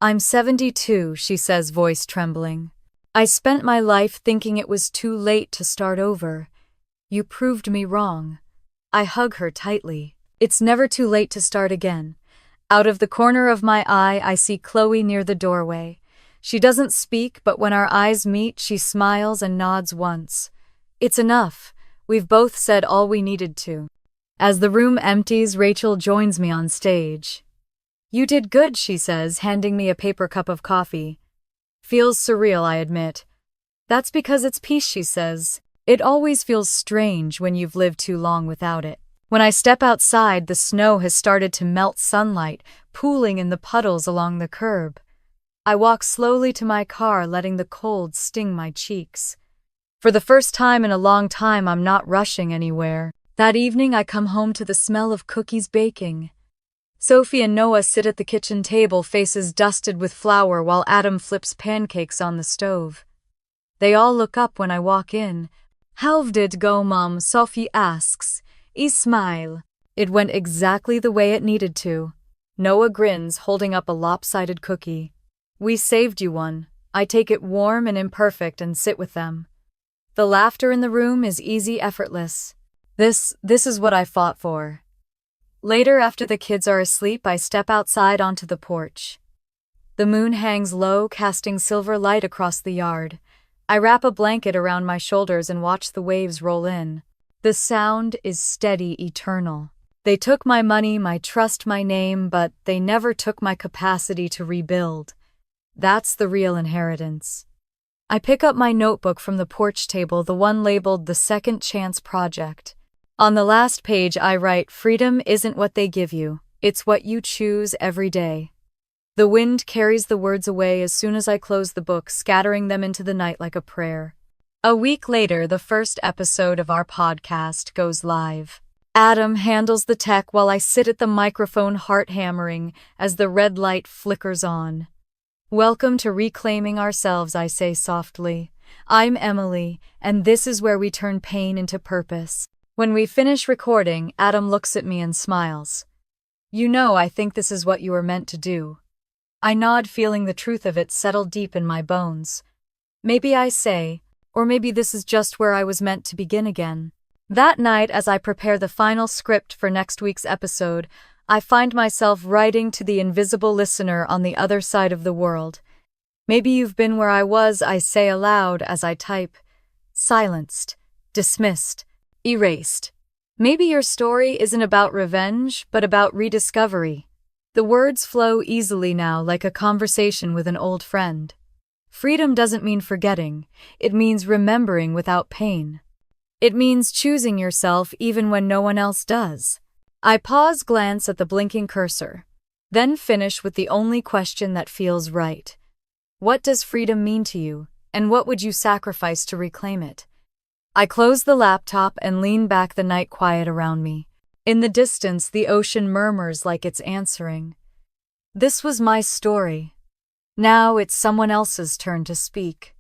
"I'm 72, she says, voice trembling. "I spent my life thinking it was too late to start over. You proved me wrong." I hug her tightly. It's never too late to start again. Out of the corner of my eye, I see Chloe near the doorway. She doesn't speak, but when our eyes meet, she smiles and nods once. It's enough. We've both said all we needed to. As the room empties, Rachel joins me on stage. "You did good," she says, handing me a paper cup of coffee. "Feels surreal," I admit. "That's because it's peace," she says. "It always feels strange when you've lived too long without it." When I step outside, the snow has started to melt, sunlight pooling in the puddles along the curb. I walk slowly to my car, letting the cold sting my cheeks. For the first time in a long time, I'm not rushing anywhere. That evening, I come home to the smell of cookies baking. Sophie and Noah sit at the kitchen table, faces dusted with flour, while Adam flips pancakes on the stove. They all look up when I walk in. "How did it go, Mom?" Sophie asks. Smile. It went exactly the way it needed to. Noah grins, holding up a lopsided cookie. We saved you one. I take it warm and imperfect and sit with them. The laughter in the room is easy, effortless. This is what I fought for. Later, after the kids are asleep, I step outside onto the porch. The moon hangs low, casting silver light across the yard. I wrap a blanket around my shoulders and watch the waves roll in. The sound is steady, eternal. They took my money, my trust, my name, but they never took my capacity to rebuild. That's the real inheritance. I pick up my notebook from the porch table, the one labeled the Second Chance Project. On the last page, I write, "Freedom isn't what they give you, it's what you choose every day." The wind carries the words away as soon as I close the book, scattering them into the night like a prayer. A week later, the first episode of our podcast goes live. Adam handles the tech while I sit at the microphone, heart hammering as the red light flickers on. Welcome to Reclaiming Ourselves, I say softly. I'm Emily, and this is where we turn pain into purpose. When we finish recording, Adam looks at me and smiles. You know, I think this is what you were meant to do. I nod, feeling the truth of it settle deep in my bones. Maybe I say, or maybe this is just where I was meant to begin again. That night, as I prepare the final script for next week's episode, I find myself writing to the invisible listener on the other side of the world. Maybe you've been where I was, I say aloud as I type. Silenced, dismissed, erased. Maybe your story isn't about revenge, but about rediscovery. The words flow easily now, like a conversation with an old friend. Freedom doesn't mean forgetting. It means remembering without pain. It means choosing yourself even when no one else does. I pause, glance at the blinking cursor, then finish with the only question that feels right. What does freedom mean to you, and what would you sacrifice to reclaim it? I close the laptop and lean back, the night quiet around me. In the distance, the ocean murmurs like it's answering. This was my story. Now it's someone else's turn to speak.